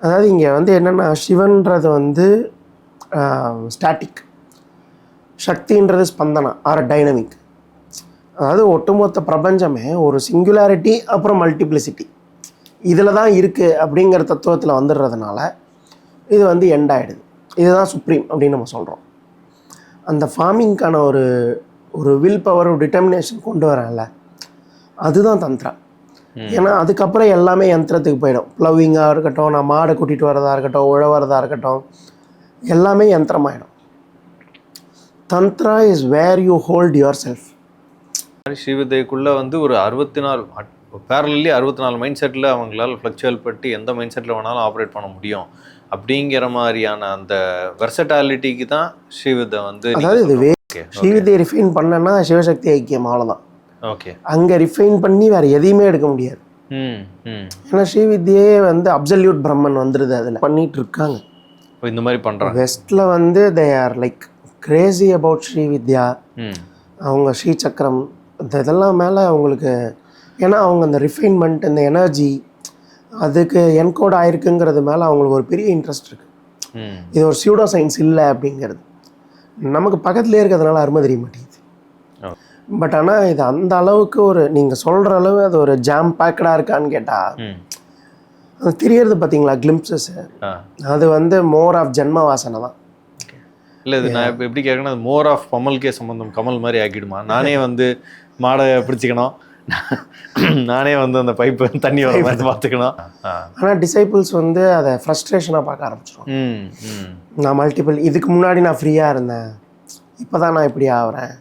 அதாவது இங்கே வந்து என்னென்னா சிவன்றது வந்து ஸ்டாட்டிக், சக்தின்றது ஸ்பந்தனா ஆர் டைனமிக். அதாவது ஒட்டுமொத்த பிரபஞ்சமே ஒரு சிங்குலாரிட்டி அப்புறம் மல்டிப்ளிசிட்டி இதில் தான் இருக்குது அப்படிங்கிற தத்துவத்தில் வந்துடுறதுனால இது வந்து எண்ட் ஆகிடுது. இதுதான் சுப்ரீம் அப்படின்னு நம்ம சொல்கிறோம். அந்த ஃபார்மிங்க்கான ஒரு ஒரு வில் பவர், ஒரு டிட்டர்மினேஷன் கொண்டு வரல, அதுதான் தந்திரா. ஏன்னா அதுக்கப்புறம் எல்லாமே யந்திரத்துக்கு போயிடும். ப்ளவிங்காக இருக்கட்டும், நான் மாடை கூட்டிகிட்டு வரதா இருக்கட்டும், உழவரதாக இருக்கட்டும், எல்லாமே யந்திரமாயிடும். Tantra is where you hold yourself. ஸ்ரீவித்யக்குள்ளே வந்து ஒரு 64 பேரலி 64 மைண்ட் செட்டில் அவங்களால ஃப்ளக்சுவல் பட்டு எந்த மைண்ட் செட்டில் வேணாலும் ஆப்ரேட் பண்ண முடியும் அப்படிங்கிற மாதிரியான அந்த வெர்சட்டாலிட்டிக்கு தான் ஸ்ரீவித்யா வந்து. அதாவது இது ஸ்ரீவித்யை ரிஃபைன் பண்ணனா சிவசக்தி ஐக்கியம், அவ்வளோதான். ஓகே, அங்கே ரிஃபைன் பண்ணி வேறு எதையுமே எடுக்க முடியாது. ஏன்னா ஸ்ரீவித்யே வந்து அப்சல்யூட் பிரம்மன் வந்துடுது, அதில் பண்ணிகிட்டு இருக்காங்க. இந்த மாதிரி பண்ணுறாங்க. வெஸ்ட்டில் வந்து they are like Crazy about Srividya. அவங்க ஸ்ரீசக்கரம் இதெல்லாம் மேலே அவங்களுக்கு, ஏன்னா அவங்க அந்த ரிஃபைன்மெண்ட், அந்த எனர்ஜி அதுக்கு என்கோட் ஆயிருக்குங்கிறது மேலே அவங்களுக்கு ஒரு பெரிய இன்ட்ரெஸ்ட் இருக்குது. இது ஒரு சியூடோ சயின்ஸ் இல்லை அப்படிங்கிறது நமக்கு பக்கத்துலேயே இருக்கிறதுனால அருமை தெரிய மாட்டேங்குது. பட் ஆனால் இது அந்த அளவுக்கு ஒரு நீங்கள் சொல்கிற அளவு அது ஒரு ஜாம் பேக்கடாக இருக்கான்னு கேட்டால் அது தெரியறது பார்த்தீங்களா, கிளிம்ப்ஸஸ், அது வந்து மோர் ஆஃப் ஜென்ம வாசனை தான். இல்லை, இது நான் இப்போ எப்படி கேட்கணும், அது மோர் ஆஃப் கமல்கே சம்பந்தம், கமல் மாதிரி ஆக்கிடுமா? நானே வந்து மாடை பிடிச்சிக்கணும், நானே வந்து அந்த பைப்பு தண்ணி வர மாதிரி பார்த்துக்கணும். ஆனால் டிசைபிள்ஸ் வந்து அதை ஃப்ரஸ்ட்ரேஷனாக பார்க்க ஆரம்பிச்சிடும். நான் மல்டிபிள், இதுக்கு முன்னாடி நான் ஃப்ரீயாக இருந்தேன், இப்போ தான் நான் இப்படி ஆகிறேன்.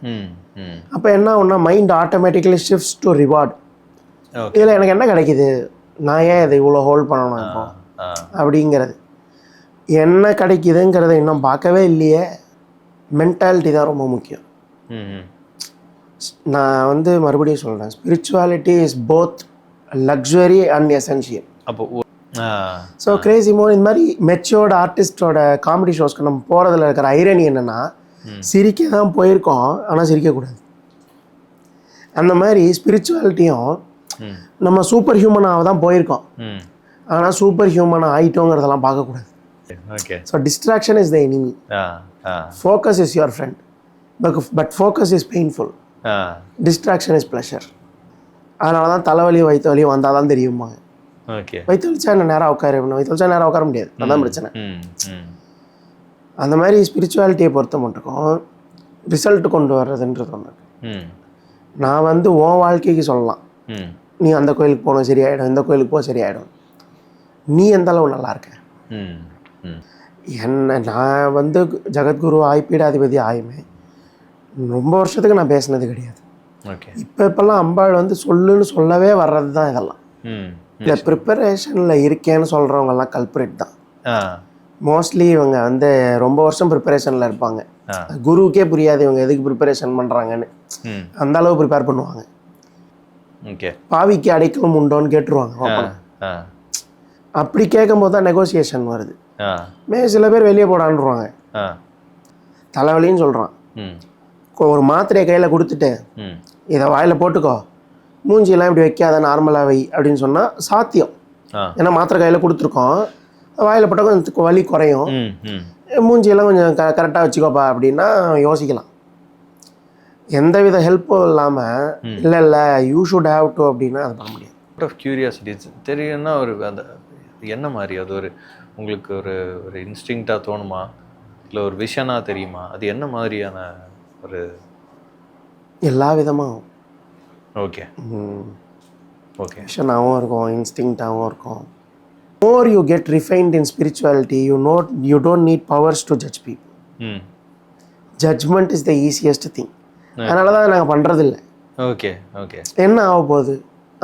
அப்போ என்ன ஒன்றா mind automatically shifts to reward. இதில் எனக்கு என்ன கிடைக்கிது, நான் ஏன் இதை இவ்வளோ ஹோல்ட் பண்ணணும் இப்போ அப்படிங்கிறது. என்ன கிடைக்குதுங்கிறத இன்னும் பார்க்கவே இல்லையே. மென்டாலிட்டி தான் ரொம்ப முக்கியம். நான் வந்து மறுபடியும் சொல்கிறேன், spirituality is both luxury and essential. அப்போ ஸோ கிரேசி மோர் இந்த மாதிரி மெச்சோர்டு ஆர்டிஸ்டோட காமெடி ஷோஸ்க்கு நம்ம போகிறதுல இருக்கிற ஐரணி என்னென்னா, சிரிக்க தான் போயிருக்கோம் ஆனால் சிரிக்கக்கூடாது. அந்த மாதிரி ஸ்பிரிச்சுவாலிட்டியும் நம்ம சூப்பர் ஹியூமனாக தான் போயிருக்கோம், ஆனால் சூப்பர் ஹியூமனாக ஆகிட்டோங்கிறதெல்லாம் பார்க்கக்கூடாது. So distraction is the enemy, focus is your friend, but focus is painful, distraction is pleasure. அதனால தான் தலைவலியும் வயிற்று வலியும் வந்தால் தான் தெரியுமாங்க. வயிற்று வலிச்சா என்ன நேராக உட்கார, வயிற்று வலிச்சா நேராக உட்கார முடியாது, அதான் பிரச்சனை. அந்த மாதிரி ஸ்பிரிச்சுவாலிட்டியை பொறுத்த மட்டுக்கும் ரிசல்ட் கொண்டு வர்றதுன்றது ஒன்று. நான் வந்து உன் வாழ்க்கைக்கு சொல்லலாம், நீ அந்த கோயிலுக்கு போகணும் சரியாயிடும், இந்த கோயிலுக்கு போக சரியாயிடும், நீ எந்த அளவு நல்லா இருக்க. என்ன நான் வந்து ஜெகத்குரு பீடாதிபதி ஆயுமே ரொம்ப வருஷத்துக்கு நான் பேசினது கிடையாது. இப்போல்லாம் அம்பாள் வந்து சொல்லுன்னு சொல்லவே வர்றது தான் இதெல்லாம். இல்லை, ப்ரிப்பரேஷனில் இருக்கேன்னு சொல்கிறவங்கெல்லாம் கல்ப்ரேட் தான். மோஸ்ட்லி இவங்க வந்து ரொம்ப வருஷம் ப்ரிப்பரேஷனில் இருப்பாங்க, குருவுக்கே புரியாது இவங்க எதுக்கு ப்ரிப்பரேஷன் பண்ணுறாங்கன்னு. அந்த அளவு ப்ரிப்பேர் பண்ணுவாங்க. பாவிக்கு அடைக்கலும் உண்டோன்னு கேட்டுருவாங்க. அப்படி கேட்கும்போது தான் நெகோசியேஷன் வருது. சில பேர் வெளியே போடான்ருவாங்க, தலைவலின்னு சொல்கிறான், ஒரு மாத்திரையை கையில் கொடுத்துட்டு இதை வாயில் போட்டுக்கோ, மூஞ்சியெல்லாம் இப்படி வைக்காத, நார்மலாக வை அப்படின்னு சொன்னால் சாத்தியம். ஏன்னா மாத்திரை கையில் கொடுத்துருக்கோம், வாயில் போட்டால் கொஞ்சம் வலி குறையும், மூஞ்சியெல்லாம் கொஞ்சம் கரெக்டாக வச்சுக்கோப்பா அப்படின்னா யோசிக்கலாம். எந்தவித ஹெல்ப்பும் இல்லாமல் இல்லை இல்லை யூ ஷுட் ஹேவ் டு அப்படின்னா அது பண்ண முடியாது. கியூரியாசிட்டிஸ் தெரியும்னா ஒரு அந்த என்ன மாதிரி அது ஒரு உங்களுக்கு ஒரு ஒரு இன்ஸ்டிங்க்டாக தோணுமா, இல்லை ஒரு விஷனாக தெரியுமா, அது என்ன மாதிரியான ஒரு எல்லா விதமாகவும் விஷனாகவும் இருக்கும், இன்ஸ்டிங்க்டாகவும் இருக்கும். More you get refined in spirituality, you don't need powers to judge people. Judgment is the easiest thing. அதனால தான் நாங்கள் பண்ணுறதில்ல. என்ன ஆக போகுது,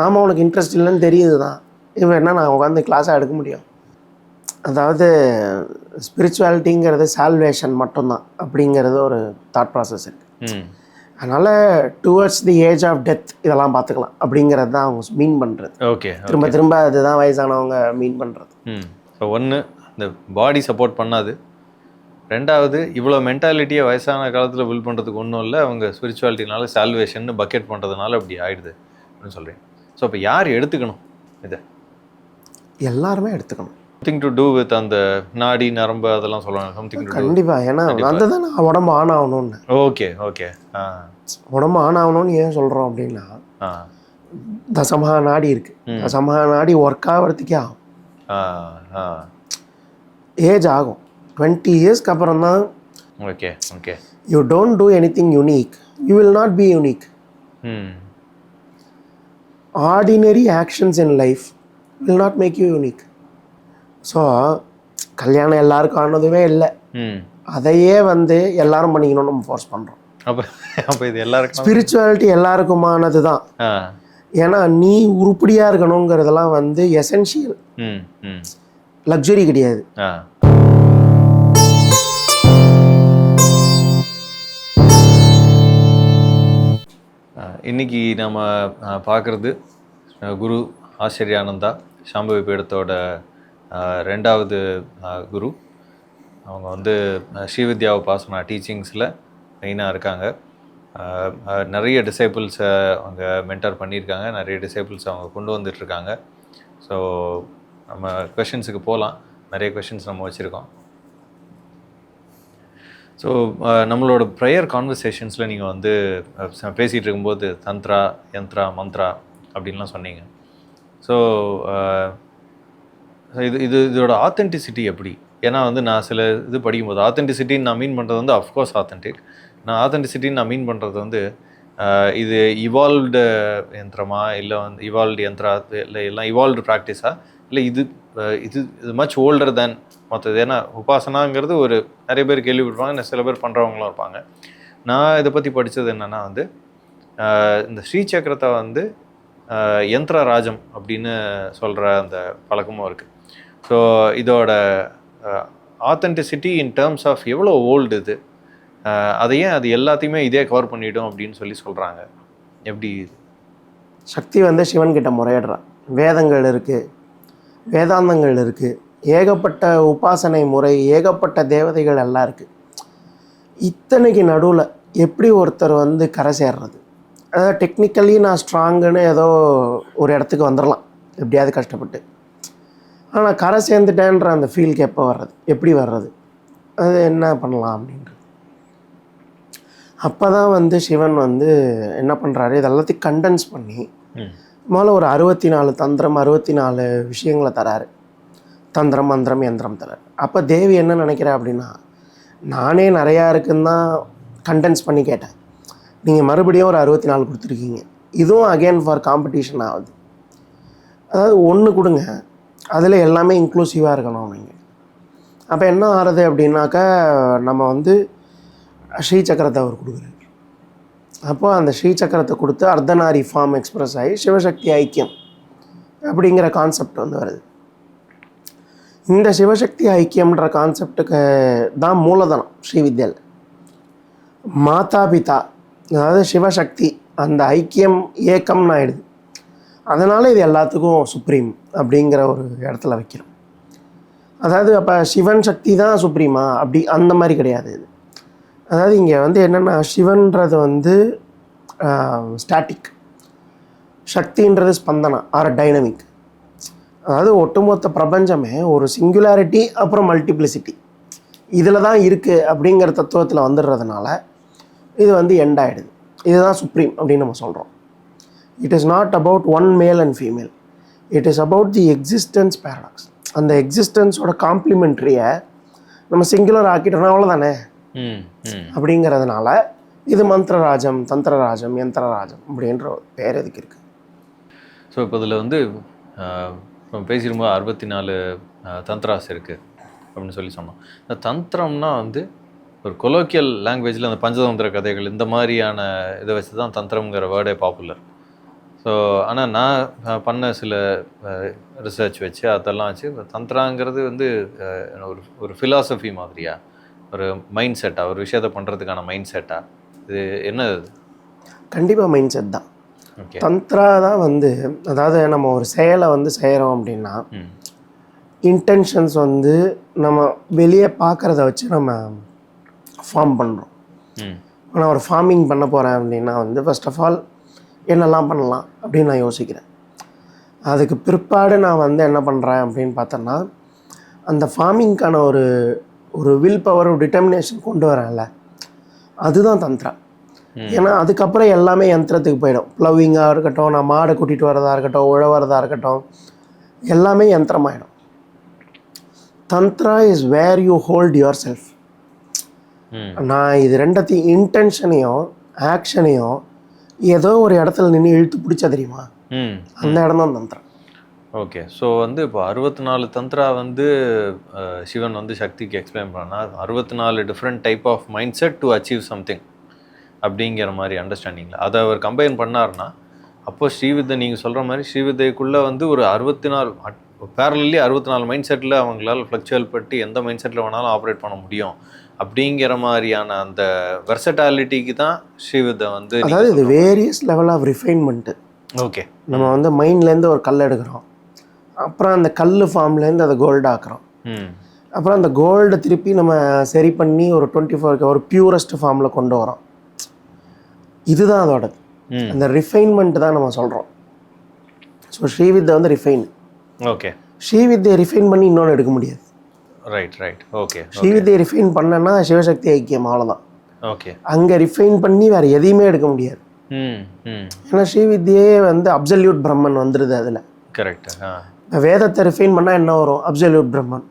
ஆமாம் உனக்கு இன்ட்ரெஸ்ட் இல்லைன்னு தெரியுது தான், இவன் என்ன நான் உட்காந்து கிளாஸாக எடுக்க முடியும். அதாவது ஸ்பிரிச்சுவாலிட்டிங்கிறது சால்வேஷன் மட்டும்தான் அப்படிங்கிறது ஒரு தாட் ப்ராசஸ் இருக்குது. அதனால் towards the age of death இதெல்லாம் பார்த்துக்கலாம் அப்படிங்கிறது தான் அவங்க மீன் பண்ணுறது. திரும்ப திரும்ப அதுதான் வயசானவங்க மீன் பண்ணுறது. ஸோ ஒன்று இந்த பாடி சப்போர்ட் பண்ணாது, ரெண்டாவது இவ்வளோ மென்டாலிட்டியை வயசான காலத்தில் பில்ட் பண்ணுறதுக்கு ஒன்றும் இல்லை, அவங்க ஸ்பிரிச்சுவாலிட்டினால சால்வேஷன் பக்கெட் பண்ணுறதுனால அப்படி ஆகிடுது அப்படின்னு சொல்கிறேன். ஸோ இப்போ யார் எடுத்துக்கணும் இதை? எல்லாருமே எடுத்துக்கணும். சம்திங் டு டூ வித் அந்த நாடி நரம்பு அதெல்லாம் சொல்லுவாங்க சம்திங் டு டூ. கண்டிப்பாக. ஏன்னா அதுதான் நான் உடம்பு ஆன் ஆகணும்னு. Okay okay. உடம்பு ஆன் ஆகணும்னு ஏன் சொல்கிறோம் அப்படின்னா, ஆ தசமகா நாடி இருக்குது. தசமகா நாடி ஒர்க் ஆகிறதுக்கே ஆகும், ஏஜ் ஆகும். 20 இயர்ஸ்க்கு அப்புறம் தான். Okay okay. You don't do anything unique, you will not be unique. Ordinary actions in life will not make you unique. So கல்யாணம் எல்லாருக்கும் ஆனதுமே இல்லை, அதையே வந்து எல்லாரும் பண்ணிக்கணும்னு நம்ம ஃபோர்ஸ் பண்ணுறோம். அப்போ இது எல்லாருக்கும் ஸ்பிரிச்சுவாலிட்டி எல்லாருக்குமானது தான். ஏன்னா நீ உருப்படியாக இருக்கணுங்கிறதெல்லாம் வந்து எசென்ஷியல், லக்ஸுரி கிடையாது. இன்னைக்கு நம்ம பார்க்குறது குரு ஆச்சரியானந்தா, சாம்பவி பீடத்தோட 2வது குரு. அவங்க வந்து ஸ்ரீவித்யா உபாசனா டீச்சிங்ஸில் மெயினாக இருக்காங்க. நிறைய டிசைபிள்ஸை அவங்க மென்டர் பண்ணியிருக்காங்க, நிறைய டிசைபிள்ஸ் அவங்க கொண்டு வந்துட்டுருக்காங்க. ஸோ நம்ம கொஷின்ஸுக்கு போகலாம். நிறைய கொஷின்ஸ் நம்ம வச்சுருக்கோம். ஸோ நம்மளோட ப்ரேயர் கான்வர்சேஷன்ஸில் நீங்கள் வந்து பேசிகிட்டு இருக்கும்போது தந்த்ரா, யந்த்ரா, மந்த்ரா அப்படின்லாம் சொன்னீங்க. ஸோ இதோட ஆத்தென்டிசிட்டி எப்படி? ஏன்னா வந்து நான் சில இது படிக்கும்போது ஆத்தென்டிசிட்டின்னு நான் மீன் பண்ணுறது வந்து அஃப்கோர்ஸ் ஆத்தென்டிக். நான் ஆத்தென்டிசிட்டின்னு நான் மீன் பண்ணுறது வந்து இது இவால்வ்டு யந்திரமா, இல்லை வந்து இவால்வ்டு யந்திரா, இல்லை எல்லாம் இவால்வ்டு ப்ராக்டிஸா, இல்லை இது இது இது மச் ஓல்டர் தேன் மற்றது. ஏன்னா உபாசனாங்கிறது ஒரு நிறைய பேர் கேள்விப்படுவாங்க, சில பேர் பண்ணுறவங்களும் இருப்பாங்க. நான் இதை பற்றி படித்தது என்னென்னா வந்து இந்த ஸ்ரீசக்கரத்தை வந்து யந்திர ராஜம் அப்படின்னு சொல்கிற அந்த பழக்கமும் இருக்குது. ஸோ இதோட ஆத்தென்டிசிட்டி இன் டேர்ம்ஸ் ஆஃப் எவ்வளோ ஓல்டு இது, அதையே அது எல்லாத்தையுமே இதே கவர் பண்ணிவிடும் அப்படின்னு சொல்கிறாங்க. எப்படி? சக்தி வந்து சிவன்கிட்ட முறையிடுறான். வேதங்கள் இருக்குது, வேதாந்தங்கள் இருக்குது, ஏகப்பட்ட உபாசனை முறை, ஏகப்பட்ட தேவதைகள் எல்லாம் இருக்குது. இத்தனைக்கு நடுவில் எப்படி ஒருத்தர் வந்து கரை சேர்றது? அதாவது டெக்னிக்கலி நான் ஸ்ட்ராங்குன்னு ஏதோ ஒரு இடத்துக்கு வந்துடலாம் எப்படியாவது கஷ்டப்பட்டு. ஆனால் கரை சேர்ந்துட்டேன்ற அந்த ஃபீலுக்கு எப்போ வர்றது, எப்படி வர்றது, அது என்ன பண்ணலாம் அப்படின்றது. அப்போ தான் வந்து சிவன் வந்து என்ன பண்ணுறாரு, இதெல்லாத்தையும் கண்டென்ஸ் பண்ணி முதல்ல ஒரு 64 தந்திரம், 64 விஷயங்களை தராரு. தந்திரம், மந்திரம், யந்திரம் தராரு. அப்போ தேவி என்ன நினைக்கிறேன் அப்படின்னா, நானே நிறையா இருக்குன்னு தான் கண்டென்ஸ் பண்ணி கேட்டேன், நீங்கள் மறுபடியும் ஒரு 64 கொடுத்துருக்கீங்க, இதுவும் அகெயின் ஃபார் காம்படிஷன் ஆகுது. அதாவது ஒன்று கொடுங்க, அதில் எல்லாமே இன்க்ளூசிவாக இருக்கணும் நீங்கள். அப்போ என்ன ஆறுது அப்படின்னாக்கா, நம்ம வந்து ஸ்ரீசக்கரத்தை அவர் கொடுக்குறாரு. அப்போ அந்த ஸ்ரீசக்கரத்தை கொடுத்து அர்த்தநாரி ஃபார்ம் எக்ஸ்பிரஸ் ஆகி சிவசக்தி ஐக்கியம் அப்படிங்கிற கான்செப்ட் வந்து வருது. இந்த சிவசக்தி ஐக்கியம்ன்ற கான்செப்டுக்கு தான் மூலதனம் ஸ்ரீவித்யாவில். மாதா பிதா, அதாவது சிவசக்தி அந்த ஐக்கியம் ஏக்கம்னு ஆயிடுது. அதனால் இது எல்லாத்துக்கும் சுப்ரீம் அப்படிங்கிற ஒரு இடத்துல வைக்கிறோம். அதாவது அப்போ சிவன் சக்தி தான் சுப்ரீமா அப்படி அந்த மாதிரி கிடையாது இது. அதாவது இங்கே வந்து என்னென்னா, சிவன்றது வந்து ஸ்டாட்டிக், சக்தின்றது ஸ்பந்தனா ஆர் டைனமிக். அதாவது ஒட்டுமொத்த பிரபஞ்சமே ஒரு சிங்குலாரிட்டி அப்புறம் மல்டிப்ளிசிட்டி இதில் தான் இருக்குது அப்படிங்கிற தத்துவத்தில் வந்துடுறதுனால இது வந்து எண்ட் ஆகிடுது. இதுதான் சுப்ரீம் அப்படின்னு நம்ம சொல்கிறோம். It is not about one male and female, it is about the existence paradox. அந்த எக்ஸிஸ்டன்ஸோட காம்ப்ளிமெண்ட்ரியை நம்ம சிங்குலர் ஆக்கிட்டோம்னா அவ்வளோதானே அப்படிங்கிறதுனால இது மந்திரராஜம், தந்திரராஜம், யந்திரராஜம் அப்படின்ற ஒரு பேர் இதுக்கு இருக்குது. ஸோ இப்போ இதில் வந்து நம்ம பேசிடும்போது 64 தந்திராஸ் இருக்குது அப்படின்னு சொன்னோம். இந்த தந்திரம்னா வந்து ஒரு கொலோக்கியல் லாங்குவேஜில் அந்த பஞ்சதந்திர கதைகள் இந்த மாதிரியான இதை வச்சு தான் தந்திரம்ங்கிற வேர்டே பாப்புலர். ஸோ ஆனால் நான் பண்ண சில ரிசர்ச் வச்சு அதெல்லாம் வச்சு தந்திராங்கிறது வந்து ஒரு ஃபிலாசபி மாதிரியா, ஒரு மைண்ட் செட்டாக, ஒரு விஷயத்தை பண்ணுறதுக்கான மைண்ட் செட்டாக, இது என்ன? கண்டிப்பாக மைண்ட் செட் தான். ஓகே. தந்திரா தான் வந்து, அதாவது நம்ம ஒரு செயலை வந்து செய்கிறோம் அப்படின்னா இன்டென்ஷன்ஸ் வந்து நம்ம வெளியே பார்க்குறத வச்சு நம்ம ஃபார்ம் பண்ணுறோம். நான் ஒரு ஃபார்மிங் பண்ண போகிறேன் அப்படின்னா வந்து ஃபர்ஸ்ட் ஆஃப் ஆல் என்னெல்லாம் பண்ணலாம் அப்படின்னு நான் யோசிக்கிறேன். அதுக்கு பிற்பாடு நான் வந்து என்ன பண்ணுறேன் அப்படின்னு பார்த்தோன்னா, அந்த ஃபார்மிங்க்கான ஒரு ஒரு வில் பவர் டிட்டர்மினேஷன் கொண்டு வரேன்ல, அதுதான் தந்திரா. ஏன்னா அதுக்கப்புறம் எல்லாமே யந்திரத்துக்கு போயிடும். ப்ளவிங்காக இருக்கட்டும், நான் மாடை கூட்டிகிட்டு வரதா இருக்கட்டும், உழவரதாக இருக்கட்டும், எல்லாமே யந்திரமாயிடும். Tantra is where you hold yourself. நான் இது ரெண்டத்தையும் இன்டென்ஷனையும் ஆக்ஷனையும் ஏதோ ஒரு இடத்துல நின்று இழுத்து பிடிச்சா தெரியுமா, அந்த இடம் தான் தந்திரா. ஓகே. ஸோ வந்து இப்போ 64 தந்திரா வந்து சிவன் வந்து சக்திக்கு எக்ஸ்பிளைன் பண்ணால் 64 different type of mind set to achieve something அப்படிங்கிற மாதிரி அண்டர்ஸ்டாண்டிங்கில் அதை அவர் கம்பைன் பண்ணார்னா, அப்போ ஸ்ரீவித்தை நீங்கள் சொல்கிற மாதிரி ஸ்ரீவித்தைக்குள்ளே வந்து ஒரு 64 பேரலி 64 மைண்ட் செட்டில் அவங்களால ஃப்ளக்சுவல் பட்டு எந்த மைண்ட் செட்டில் வேணாலும் ஆப்ரேட் பண்ண முடியும் அப்படிங்கிற மாதிரியான அந்த வெர்சட்டாலிட்டிக்கு தான் ஸ்ரீவித்தை வந்து. அதாவது இது various level of refinement. Okay. நம்ம வந்து மைண்ட்லேருந்து ஒரு கல் எடுக்கிறோம், அப்புறம் அந்த கல் ஃபார்ம்லேருந்து அதை கோல்டு ஆக்குறோம், அப்புறம் அந்த கோல்டை திருப்பி நம்ம சரி பண்ணி ஒரு 24 ஒரு பியூரஸ்ட் ஃபார்மில் கொண்டு வரோம். இதுதான் அதோட அந்த ரிஃபைன்மெண்ட் தான் நம்ம சொல்கிறோம். ஸோ ஸ்ரீவித்தை வந்து ரிஃபைன். ஓகே. ஸ்ரீவித்தையை ரிஃபைன் பண்ணி இன்னொன்று எடுக்க முடியாது. Right right. ஓகே. ஸ்ரீவித்தையை ரிஃபைன் பண்ணனா சிவசக்தி ஐக்கியம், அவ்வளோதான். ஓகே. அங்கே ரிஃபைன் பண்ணி வேறு எதையுமே எடுக்க முடியாது. ஏன்னா ஸ்ரீவித்தியே வந்து அப்சல்யூட் பிரம்மன் வந்துடுது அதில். கரெக்ட். வேதத்தை ரிஃபைன் பண்ணால் என்ன வரும்? அப்சல்யூட் பிரம்மன்.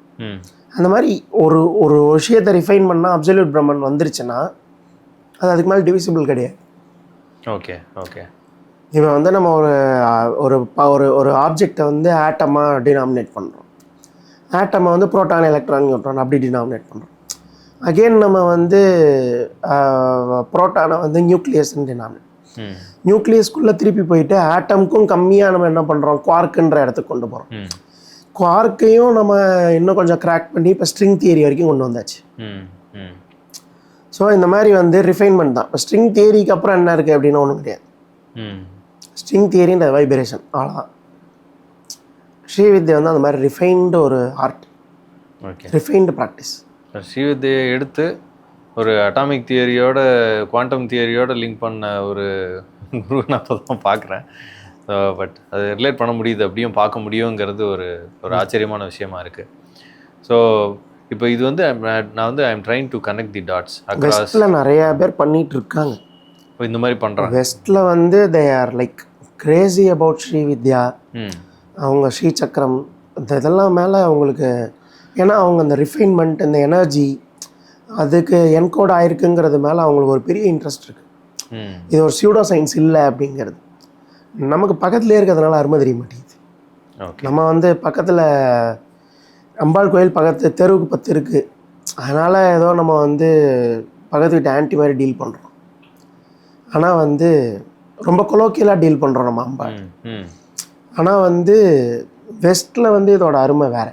அந்த மாதிரி ஒரு ஒரு விஷயத்தை ரிஃபைன் பண்ணால் அப்சல்யூட் பிரம்மன் வந்துருச்சுன்னா அது அதுக்கு மேலே டிவிசிபிள் கிடையாது. Okay okay. இப்போ வந்து நம்ம ஒரு ஒரு ஒரு ஒரு ஆப்ஜெக்டை வந்து ஆட்டமாக டினாமினேட் பண்ணுறோம். ஆட்டமை வந்து புரோட்டான் எலக்ட்ரான் நியூட்ரான் அப்படி டினாமினேட் பண்ணுறோம். அகெயின் நம்ம வந்து புரோட்டானை வந்து நியூக்ளியஸ்ன்னு டினாமினேட். நியூக்ளியஸ்குள்ளே திருப்பி போயிட்டு ஆட்டமுக்கும் கம்மியாக நம்ம என்ன பண்ணுறோம், குவார்க்குன்ற இடத்துக்கு கொண்டு போகிறோம். குவார்க்கையும் நம்ம இன்னும் கொஞ்சம் கிராக் பண்ணி இப்போ ஸ்ட்ரிங் தியரி வரைக்கும் கொண்டு வந்தாச்சு. ஸோ இந்த மாதிரி வந்து ரிஃபைன்மெண்ட் தான். இப்போ ஸ்ட்ரிங் தியரிக்கு அப்புறம் என்ன இருக்குது அப்படின்னா ஒன்றும் கிடையாது. ஸ்ட்ரிங் தியரின்ற வைப்ரேஷன், அவ்வளோதான். ஸ்ரீவித்யா வந்து அந்த மாதிரி ரிஃபைன்டு ஒரு ஆர்ட், ரிஃபைன்டு ப்ராக்டிஸ். ஸ்ரீவித்யை எடுத்து ஒரு அட்டாமிக் தியரியோட குவாண்டம் தியரியோட லிங்க் பண்ண ஒரு குரு நான் அப்போ தான் பார்க்குறேன். பட் அது ரிலேட் பண்ண முடியுது, அப்படியும் பார்க்க முடியுங்கிறது ஒரு ஒரு ஆச்சரியமான விஷயமா இருக்குது. ஸோ இப்போ இது வந்து நான் வந்து I'm trying to connect the dots. வெஸ்ட்டில் நிறையா பேர் பண்ணிகிட்டு இருக்காங்க. இப்போ இந்த மாதிரி பண்ணுறாங்க. வெஸ்ட்டில் வந்து they are like Crazy about Srividya. அவங்க ஸ்ரீ சக்கரம் இதெல்லாம் மேலே அவங்களுக்கு, ஏன்னா அவங்க அந்த ரிஃபைன்மெண்ட், இந்த எனர்ஜி அதுக்கு என்கோட் ஆயிருக்குங்கிறது மேலே அவங்களுக்கு ஒரு பெரிய இன்ட்ரெஸ்ட் இருக்குது. இது ஒரு சியூடோ சயின்ஸ் இல்லை அப்படிங்கிறது நமக்கு பக்கத்துலேயே இருக்கிறதுனால அருமை தெரிய மாட்டேங்குது. நம்ம வந்து பக்கத்தில் அம்பாள் கோயில் பக்கத்து தெருவுக்கு 10 இருக்குது, அதனால் ஏதோ நம்ம வந்து பக்கத்து வீட்டு ஆன்டி மாதிரி டீல் பண்ணுறோம். ஆனால் வந்து ரொம்ப கொலோக்கியலாக டீல் பண்ணுறோம் நம்ம அம்பாள். ஆனால் வந்து வெஸ்ட்டில் வந்து இதோட அருமை வேறு.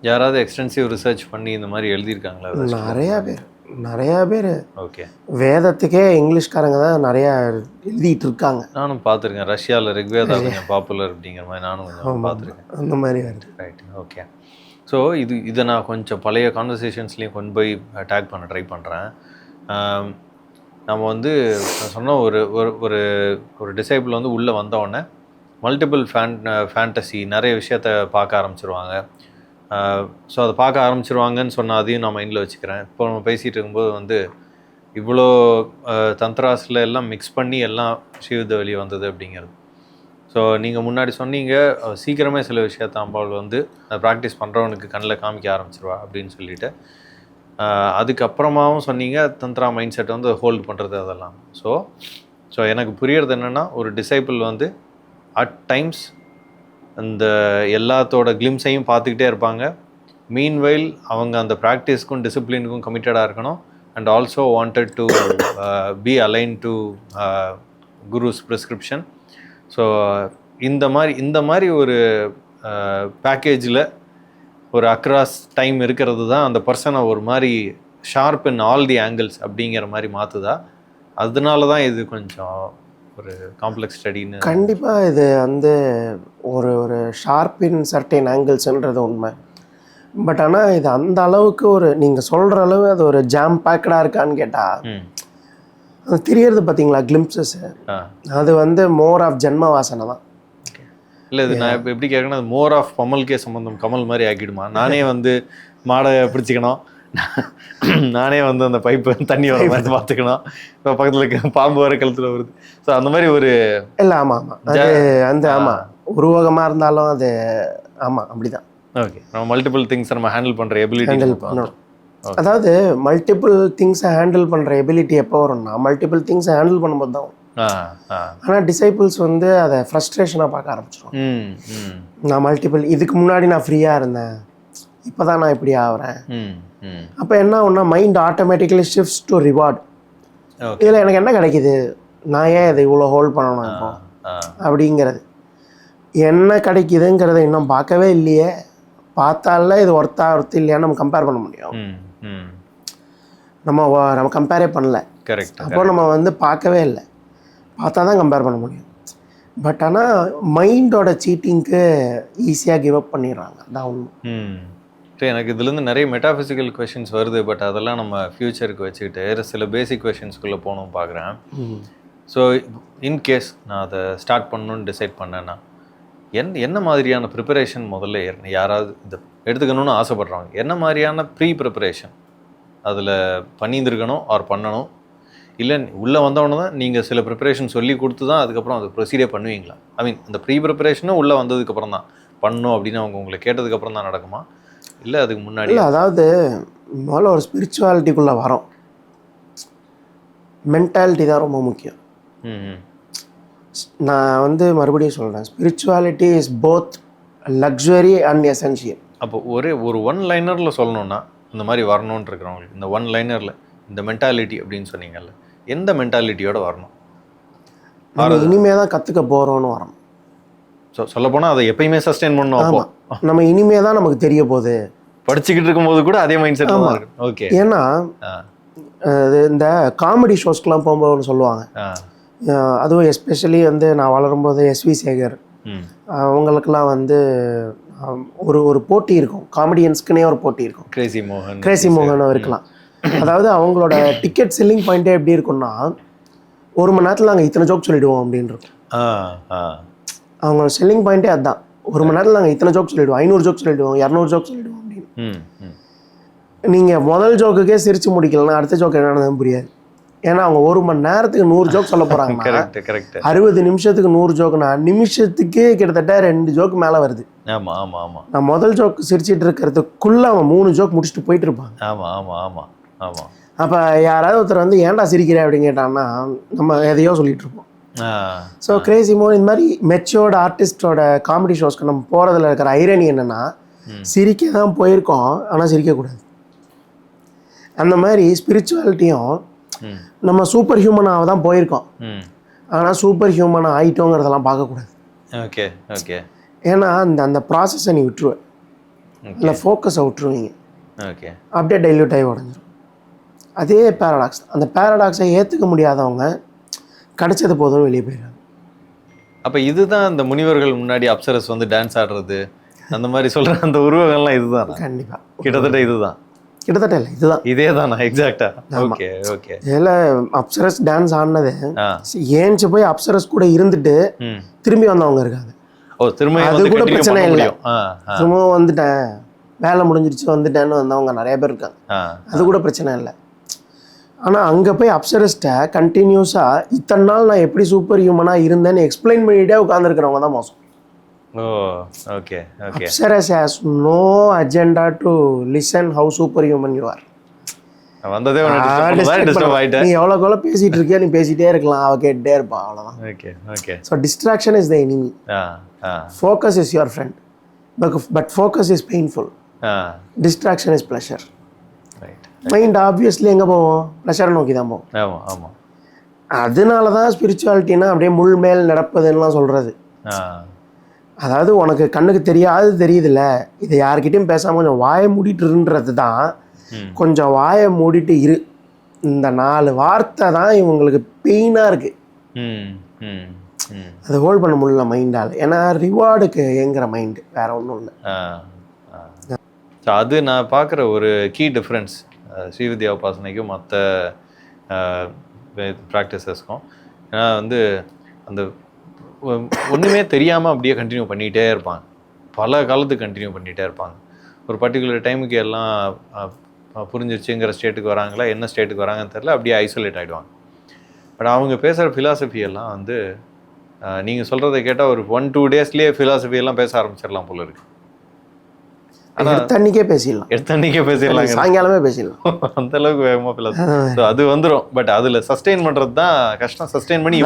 யாராவது எக்ஸ்டென்சிவ் ரிசர்ச் பண்ணி இந்த மாதிரி எழுதியிருக்காங்களா? நிறையா பேர். ஓகே. வேதத்துக்கே இங்கிலீஷ்காரங்க தான் நிறையா எழுதிட்டு இருக்காங்க. நானும் பார்த்துருக்கேன். ரஷ்யாவில் ரிக்வேதா கொஞ்சம் பாப்புலர் அப்படிங்கிற மாதிரி நானும் கொஞ்சம் பார்த்துருக்கேன். அந்த மாதிரி வருது. ரைட். ஓகே. ஸோ இதை நான் கொஞ்சம் பழைய கான்வர்சேஷன்ஸ்லேயும் கொண்டு போய் டேக் பண்ண ட்ரை பண்ணுறேன். நம்ம வந்து சொன்ன ஒரு ஒரு ஒரு டிசைபிள் வந்து உள்ளே வந்தோடனே மல்டிபிள் ஃபேண்டசி நிறைய விஷயத்த பார்க்க ஆரம்பிச்சிருவாங்க. ஸோ அதை பார்க்க ஆரம்பிச்சிருவாங்கன்னு சொன்னால் அதையும் நான் மைண்டில் வச்சுக்கிறேன். இப்போ நம்ம பேசிகிட்டு இருக்கும்போது வந்து இவ்வளோ தந்த்ராஸில் எல்லாம் மிக்ஸ் பண்ணி எல்லாம் ஸ்ரீவித்யா வெளியே வந்தது அப்படிங்கிறது. ஸோ நீங்கள் முன்னாடி சொன்னீங்க சீக்கிரமே சில விஷயத்த அம்பாள் வந்து ப்ராக்டிஸ் பண்ணுறவனுக்கு கண்ணில் காமிக்க ஆரம்பிச்சிருவா அப்படின்னு சொல்லிட்டு. அதுக்கப்புறமாவும் சொன்னீங்க தந்த்ரா மைண்ட் செட்டை வந்து ஹோல்டு பண்ணுறது அதெல்லாம். ஸோ எனக்கு புரியறது என்னென்னா, ஒரு டிசைபிள் வந்து அட் டைம்ஸ் அந்த எல்லாத்தோட கிளிம்ஸையும் பார்த்துக்கிட்டே இருப்பாங்க. மீன்வைல் அவங்க அந்த ப்ராக்டிஸ்க்கும் டிசிப்ளினுக்கும் கமிட்டடாக இருக்கணும். And also wanted to be align to guru's prescription. So இந்த மாதிரி ஒரு பேக்கேஜில் ஒரு அக்ராஸ் டைம் இருக்கிறது தான் அந்த பர்சனை ஒரு மாதிரி sharp in all the angles அப்படிங்கிற மாதிரி மாற்றுதா? அதனால தான் இது கொஞ்சம் ஒரு காம்ப்ளெக்ஸ் ஸ்டடின்னு. கண்டிப்பாக இது வந்து ஒரு ஒரு ஷார்ப் இன் சர்டைன் ஆங்கிள்ஸ்ன்றது உண்மை. பட் ஆனால் இது அந்த அளவுக்கு ஒரு நீங்கள் சொல்கிற அளவு அது ஒரு ஜாம் பேக்கடாக இருக்கான்னு கேட்டால் அது தெரியறது பார்த்தீங்களா கிளிம்ப்ஸஸ், அது வந்து மோர் ஆஃப் ஜென்ம வாசனை தான். இல்லை இது நான் இப்போ எப்படி கேட்கணும், அது மோர் ஆஃப் கமல்கே சம்பந்தம், கமல் மாதிரி ஆக்கிடுமா? நானே வந்து மாடை பிடிச்சிக்கணும், நானே வந்து அந்த பைப்பு தண்ணி வர மாதிரி பார்த்துக்கணும், இப்போ பக்கத்தில் இருக்க பாம்பு வர கழுத்தில் வருது. ஸோ அந்த மாதிரி ஒரு இல்லை. ஆமாம் ஆமாம், அது அந்த ஆமாம் உருவகமாக இருந்தாலும் அது ஆமாம் அப்படிதான். ஓகே, நம்ம மல்டிபிள் திங்ஸ் நம்ம ஹேண்டில் பண்ணுற எபிலிட்டி ஹேண்டில் பண்ணணும். அதாவது மல்டிபிள் திங்ஸை ஹேண்டில் பண்ணுற எபிலிட்டி எப்போ வரும்னா மல்டிபிள் திங்ஸை ஹேண்டில் பண்ணும்போது தான் வரும். ஆனால் டிசைபிள்ஸ் வந்து அதை ஃப்ரஸ்ட்ரேஷனாக பார்க்க ஆரம்பிச்சிடும். நான் மல்டிபிள், இதுக்கு முன்னாடி நான் ஃப்ரீயாக இருந்தேன், இப்போ தான் நான் இப்படி ஆகிறேன். அப்போ என்ன ஒன்றா mind automatically shifts to reward. இதில் எனக்கு என்ன கிடைக்குது, நான் ஏன் இதை இவ்வளோ ஹோல்ட் பண்ணணும் இப்போ அப்படிங்கிறது. என்ன கிடைக்குதுங்கிறத இன்னும் பார்க்கவே இல்லையே, பார்த்தால இது ஒர்த்து இல்லையான்னு நம்ம கம்பேர் பண்ண முடியும். நம்ம கம்பேரே பண்ணல. கரெக்ட். அப்போ நம்ம வந்து பார்க்கவே இல்லை, பார்த்தா தான் கம்பேர் பண்ண முடியும். பட் ஆனால் மைண்டோட சீட்டிங்க்கு ஈஸியாக கிவ் அப் பண்ணிடுறாங்க, அதான் உண்மை. சரி, எனக்கு இதுலேருந்து நிறைய மெட்டாஃபிசிக்கல் கொஷின்ஸ் வருது, பட் அதெல்லாம் நம்ம ஃப்யூச்சருக்கு வச்சுக்கிட்டு சில பேசிக் கொஷின்ஸ்குள்ளே போகணும் பார்க்குறேன். ஸோ இன்கேஸ் நான் அதை ஸ்டார்ட் பண்ணணுன்னு டிசைட் பண்ணேன்னா என்ன மாதிரியான ப்ரிப்பரேஷன் முதல்ல யாராவது இதை எடுத்துக்கணும்னு ஆசைப்படுறாங்க, என்ன மாதிரியான ப்ரீ ப்ரிப்பரேஷன் அதில் பண்ணியிருந்துருக்கணும் ஆர் பண்ணணும்? இல்லை உள்ளே வந்தவொடனே தான் நீங்கள் சில ப்ரிப்பரேஷன் சொல்லி கொடுத்து தான் அதுக்கப்புறம் அது ப்ரொசீடே பண்ணுவீங்களா? ஐ மீன் அந்த ப்ரீ ப்ரிப்பரேஷனும் உள்ளே வந்ததுக்கப்புறம் தான் பண்ணணும் அப்படின்னு அவங்க உங்களை கேட்டதுக்கப்புறம் தான் நடக்குமா, இல்லை அதுக்கு முன்னாடி? இல்லை, அதாவது முதல்ல ஒரு ஸ்பிரிச்சுவாலிட்டிக்குள்ளே வரோம், மென்டாலிட்டி தான் ரொம்ப முக்கியம். நான் வந்து மறுபடியும் சொல்கிறேன், spirituality is both luxury and essential. அப்போ ஒரு ஒன் லைனரில் சொல்லணுன்னா இந்த மாதிரி வரணும்னு இருக்கிறவங்களுக்கு இந்த ஒன் லைனரில் இந்த மென்டாலிட்டி அப்படின்னு சொன்னீங்கல்ல, எந்த மென்டாலிட்டியோட வரணும்? நம்ம இனிமே தான் கற்றுக்க போகிறோன்னு வரணும். ஸோ சொல்லப்போனால் அதை எப்பயுமே சஸ்டெயின் பண்ணணும். ஆமாம், நம்ம இனிமே தான் நமக்கு தெரிய போகுது. படிச்சுக்கிட்டு இருக்கும்போது கூட அதே மைண்ட் செட் தான் இருக்கு. ஓகே. ஏன்னா இந்த காமெடி ஷோஸ்க்கெலாம் போகும்போது ஒன்று சொல்லுவாங்க, அதுவும் எஸ்பெஷலி வந்து நான் வளரும்போது எஸ்வி சேகர் அவங்களுக்கெல்லாம் வந்து ஒரு போட்டி இருக்கும், காமெடியன்ஸ்க்குனே ஒரு போட்டி இருக்கும், கிரேசி மோகன் இருக்கலாம். அதாவது அவங்களோட டிக்கெட் செல்லிங் பாயிண்ட்டே எப்படி இருக்கும்னா, 1 மணி நேரத்தில் நாங்கள் இத்தனை ஜோக் சொல்லிவிடுவோம் அப்படின்னு இருக்கும். அவங்க செல்லிங் பாயிண்ட்டே அதுதான், 1 மணி நேரத்தில் நாங்கள் இத்தனை ஜோக் சொல்லிவிடுவோம், 500 ஜோக் சொல்லிவிடுவோம், 200 ஜோக் சொல்லிவிடுவோம் அப்படின்னு. நீங்கள் முதல் ஜோக்குக்கே சிரித்து முடிக்கலன்னா அடுத்த ஜோக் என்னன்னு புரியாது. ஏன்னா அவங்க 1 மணி நேரத்துக்கு 100 ஜோக் சொல்ல போகிறாங்க. 60 நிமிஷத்துக்கு 100 ஜோக்குனா நிமிஷத்துக்கு கிட்டத்தட்ட 2 ஜோக்கு மேலே வருது. ஆமாம் ஆமாம் ஆமாம். நான் முதல் ஜோக் சிரிச்சிட்டு இருக்கிறதுக்குள்ளே அவன் 3 ஜோக் முடிச்சுட்டு போயிட்டு இருப்பாங்க. ஆமாம் ஆமாம் ஆமாம் ஆமாம். அப்போ யாராவது ஒருத்தர் வந்து ஏன்டா சிரிக்கிற அப்படின்னு கேட்டாங்கன்னா நம்ம எதையோ சொல்லிட்டு இருப்போம். ஸோ கிரேசி மோகன் இந்த மாதிரி மெச்சோர்டு ஆர்டிஸ்டோட காமெடி ஷோஸ்க்கு நம்ம போகிறதுல இருக்கிற ஐரணி என்னென்னா, சிரிக்க தான் போயிருக்கோம் ஆனால் சிரிக்கக்கூடாது. அந்த மாதிரி ஸ்பிரிச்சுவாலிட்டியும் நம்ம சூப்பர் ஹியூமனாக தான் போயிருக்கோம், ஆனால் சூப்பர் ஹியூமனாக ஆகிட்டோங்கிறதெல்லாம் பார்க்கக்கூடாது. Okay okay. ஏன்னா அந்த ப்ராசஸை நீ விட்டுருவேன், இல்லை ஃபோக்கஸை விட்டுருவீங்க. ஓகே. அப்படியே டைல்யூட் ஆகி உடஞ்சிரும். அதே பேரடாக்ஸ், அந்த பேரடாக்ஸை ஏற்றுக்க முடியாதவங்க கிடைச்சது போதும் வெளியே போயிடுறாங்க. அப்போ இதுதான் இந்த முனிவர்கள் முன்னாடி அப்சரஸ் வந்து டான்ஸ் ஆடுறது அந்த மாதிரி சொல்கிற அந்த உருவங்கள்லாம் இதுதான். கண்டிப்பாக கிட்டத்தட்ட இதுதான். கிட்டத்தட்ட இல்லை, இதுதான் இதே தானா? எக்ஸாக்டா. Okay okay. இதில் அப்சரஸ் டான்ஸ் ஆடினது ஏன்ச்சு போய் அப்சரஸ் கூட இருந்துட்டு திரும்பி வந்தவங்க இருக்காங்க. ஓ, திரும்ப அது கூட பிரச்சனை இல்லை, திரும்பவும் வந்துட்டேன் வேலை முடிஞ்சிருச்சு வந்துட்டேன்னு வந்தவங்க நிறைய பேர் இருக்காங்க, அது கூட பிரச்சனை இல்லை. ஆனால் அங்கே போய் அப்சரஸ்ட்டை கண்டினியூஸாக இத்தனை நாள் நான் எப்படி சூப்பர் ஹியூமனாக இருந்தேன்னு எக்ஸ்பிளைன் பண்ணிகிட்டே உட்காந்துருக்கிறவங்க தான் மோசம். Okay okay. Apsaras has no agenda to listen how superhuman you are. வந்ததே நீ எவ்வளோ பேசிகிட்டு இருக்கியா, நீ பேசிகிட்டே இருக்கலாம், அவள் கேட்டுட்டே இருப்பான், அவ்வளோதான். Okay okay. So distraction is the enemy, focus is your friend, but focus is painful, distraction is pleasure. Mind obviously எங்கே போவோம், ப்ளஷரை நோக்கி தான் போவோம். ஆமாம் ஆமாம். அதனால தான் ஸ்பிரிச்சுவாலிட்டின்னா அப்படியே முள் மேல் நடப்பதுன்னெலாம் சொல்கிறது. அதாவது உனக்கு கண்ணுக்கு தெரியுதுல்ல, இதை யார்கிட்டையும் பேசாமல் கொஞ்சம் வாயை மூடிட்டுருன்றது தான். கொஞ்சம் வாயை மூடிட்டு இரு, இந்த 4 வார்த்தை தான் இவங்களுக்கு பெயினாக இருக்குது. அதை ஹோல்ட் பண்ண முடியல மைண்டால், ஏன்னா ரிவார்டுக்கு ஏங்குற மைண்டு, வேற ஒன்றும் இல்லை. அது நான் பார்க்குற ஒரு கீ டிஃப்ரென்ஸ் ஸ்ரீவித்யா உபாசனைக்கும் மற்ற ப்ராக்டிசஸ்க்கும். ஏன்னா வந்து அந்த ஒன்றுமே தெரியாமல் அப்படியே கண்டினியூ பண்ணிகிட்டே இருப்பாங்க, பல காலத்துக்கு கண்டினியூ பண்ணிகிட்டே இருப்பாங்க. ஒரு பர்டிகுலர் டைமுக்கு எல்லாம் புரிஞ்சிருச்சுங்கிற ஸ்டேட்டுக்கு வராங்களா, என்ன ஸ்டேட்டுக்கு வராங்கன்னு தெரியல, அப்படியே ஐசோலேட் ஆகிடுவாங்க. பட் அவங்க பேசுகிற ஃபிலாசபி எல்லாம் நீங்கள் சொல்கிறத கேட்டால் ஒரு 1-2 டேஸ்லேயே ஃபிலாசபி எல்லாம் பேச ஆரம்பிச்சிடலாம் போல இருக்கு. எடுத்தன்னைக்கே பேசிடலாம், சாயங்காலமே பேசிடலாம். அந்த அளவுக்கு வேகமாக ஃபிலாசபி அது வந்துடும். பட் அதில் சஸ்டெயின் பண்ணுறது தான் கஷ்டம். சஸ்டெயின் பண்ணி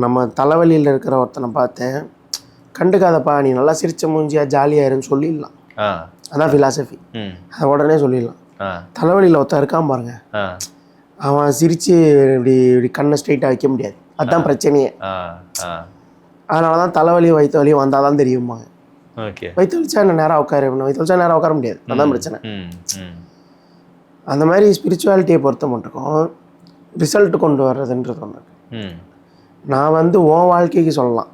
நம்ம தலைவலியில் இருக்கிற ஒருத்தனை பார்த்தேன், கண்டுக்காதப்பா நீ நல்லா சிரிச்ச மூஞ்சியா ஜாலியாக இருன்னு சொல்லிடலாம். அதான் ஃபிலாசபி. அதை உடனே சொல்லிடலாம். தலைவலியில் ஒருத்தன் இருக்கான் பாருங்க, அவன் சிரித்து இப்படி இப்படி கண்ணை ஸ்ட்ரைட்டாக வைக்க முடியாது. அதுதான் பிரச்சனையே. அதனால தான் தலைவலி வயிற்று வலியும் வந்தால் தான் தெரியுமாங்க. வயிற்று வலிச்சா என்ன நேராக வயிற்று வலிச்சா நேராக உட்கார முடியாது. அதுதான் பிரச்சனை. அந்த மாதிரி ஸ்பிரிச்சுவாலிட்டியை பொறுத்த மட்டும் ரிசல்ட் கொண்டு வர்றதுன்றது ஒன்று. நான் உன் வாழ்க்கைக்கு சொல்லலாம்,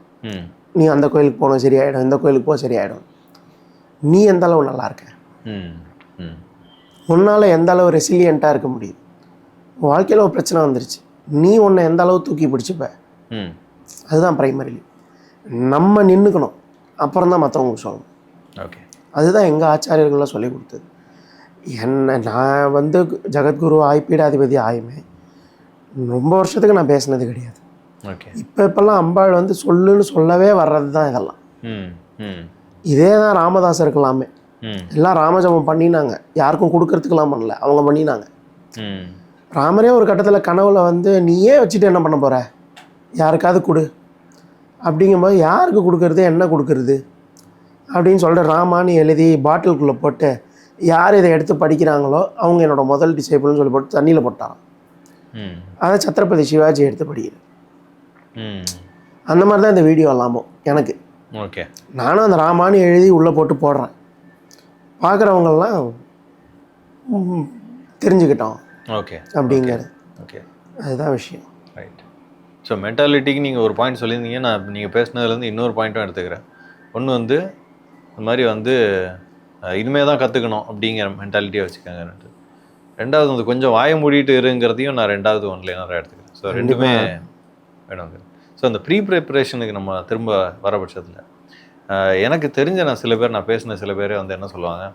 நீ அந்த கோயிலுக்கு போகணும் சரியாயிடும், இந்த கோயிலுக்கு போக சரியாயிடும். நீ எந்த அளவு நல்லா இருக்க, உன்னால் எந்த அளவு ரெசிலியண்ட்டாக இருக்க முடியும். உன் வாழ்க்கையில் ஒரு பிரச்சனை வந்துருச்சு, நீ உன்னை எந்த அளவு தூக்கி பிடிச்சிப்ப, அதுதான் ப்ரைமரிலி. நம்ம நின்றுக்கணும், அப்புறம் தான் மற்றவங்களுக்கு சொல்லணும். ஓகே, அதுதான் எங்கள் ஆச்சாரியர்கள்லாம் சொல்லி கொடுத்தது. நான் ஜெகத்குரு பீடாதிபதி ஆயுமே ரொம்ப வருஷத்துக்கு நான் பேசினது கிடையாது. ஓகே, இப்போல்லாம் அம்பாள் சொல்லுன்னு சொல்லவே வர்றது தான் இதெல்லாம். இதே தான் ராமதாசருக்கெல்லாமே. எல்லாம் ராமஜபம் பண்ணினாங்க, யாருக்கும் கொடுக்கறதுக்கெல்லாம் பண்ணல, அவங்க பண்ணினாங்க. ராமரே ஒரு கட்டத்தில் கனவுல நீயே வச்சுட்டு என்ன பண்ண போகிற, யாருக்காவது கொடு அப்படிங்கும்போது யாருக்கு கொடுக்கறது, என்ன கொடுக்கறது அப்படின்னு சொல்லிட்டு ராமான்னு எழுதி பாட்டிலுக்குள்ளே போட்டு யார் இதை எடுத்து படிக்கிறாங்களோ அவங்க என்னோட முதல் டிசைபிள்னு சொல்லி போட்டு தண்ணியில் போட்டான். அதை சத்ரபதி சிவாஜி எடுத்து படிக்கிறேன். அந்த மாதிரி தான் இந்த வீடியோ எல்லாமோ எனக்கு. ஓகே, நானும் அந்த ராமான்னு எழுதி உள்ளே போட்டு போடுறேன். பார்க்குறவங்கெல்லாம் தெரிஞ்சுக்கிட்டோம். ஓகே அப்படிங்கிறது. ஓகே, அதுதான் விஷயம். ரைட். ஸோ மென்டாலிட்டிக்கு நீங்கள் ஒரு பாயிண்ட் சொல்லியிருந்தீங்க, நான் நீங்கள் பேசுனதுலேருந்து இன்னொரு பாயிண்ட்டும் எடுத்துக்கிறேன். ஒன்று இந்த மாதிரி இனிமேல் தான் கற்றுக்கணும் அப்படிங்கிற மென்டாலிட்டியை வச்சுக்கோங்க. ரெண்டாவது கொஞ்சம் வாய மூடிட்டு இருங்கிறதையும் நான் ரெண்டாவது ஒன்லைனராக எடுத்துக்கிறேன். ஸோ ரெண்டுமே வேணும். ஸோ அந்த ப்ரீ ப்ரிப்பரேஷனுக்கு நம்ம திரும்ப வர பட்சத்தில் எனக்கு தெரிஞ்ச நான் பேசின சில பேர் என்ன சொல்லுவாங்க,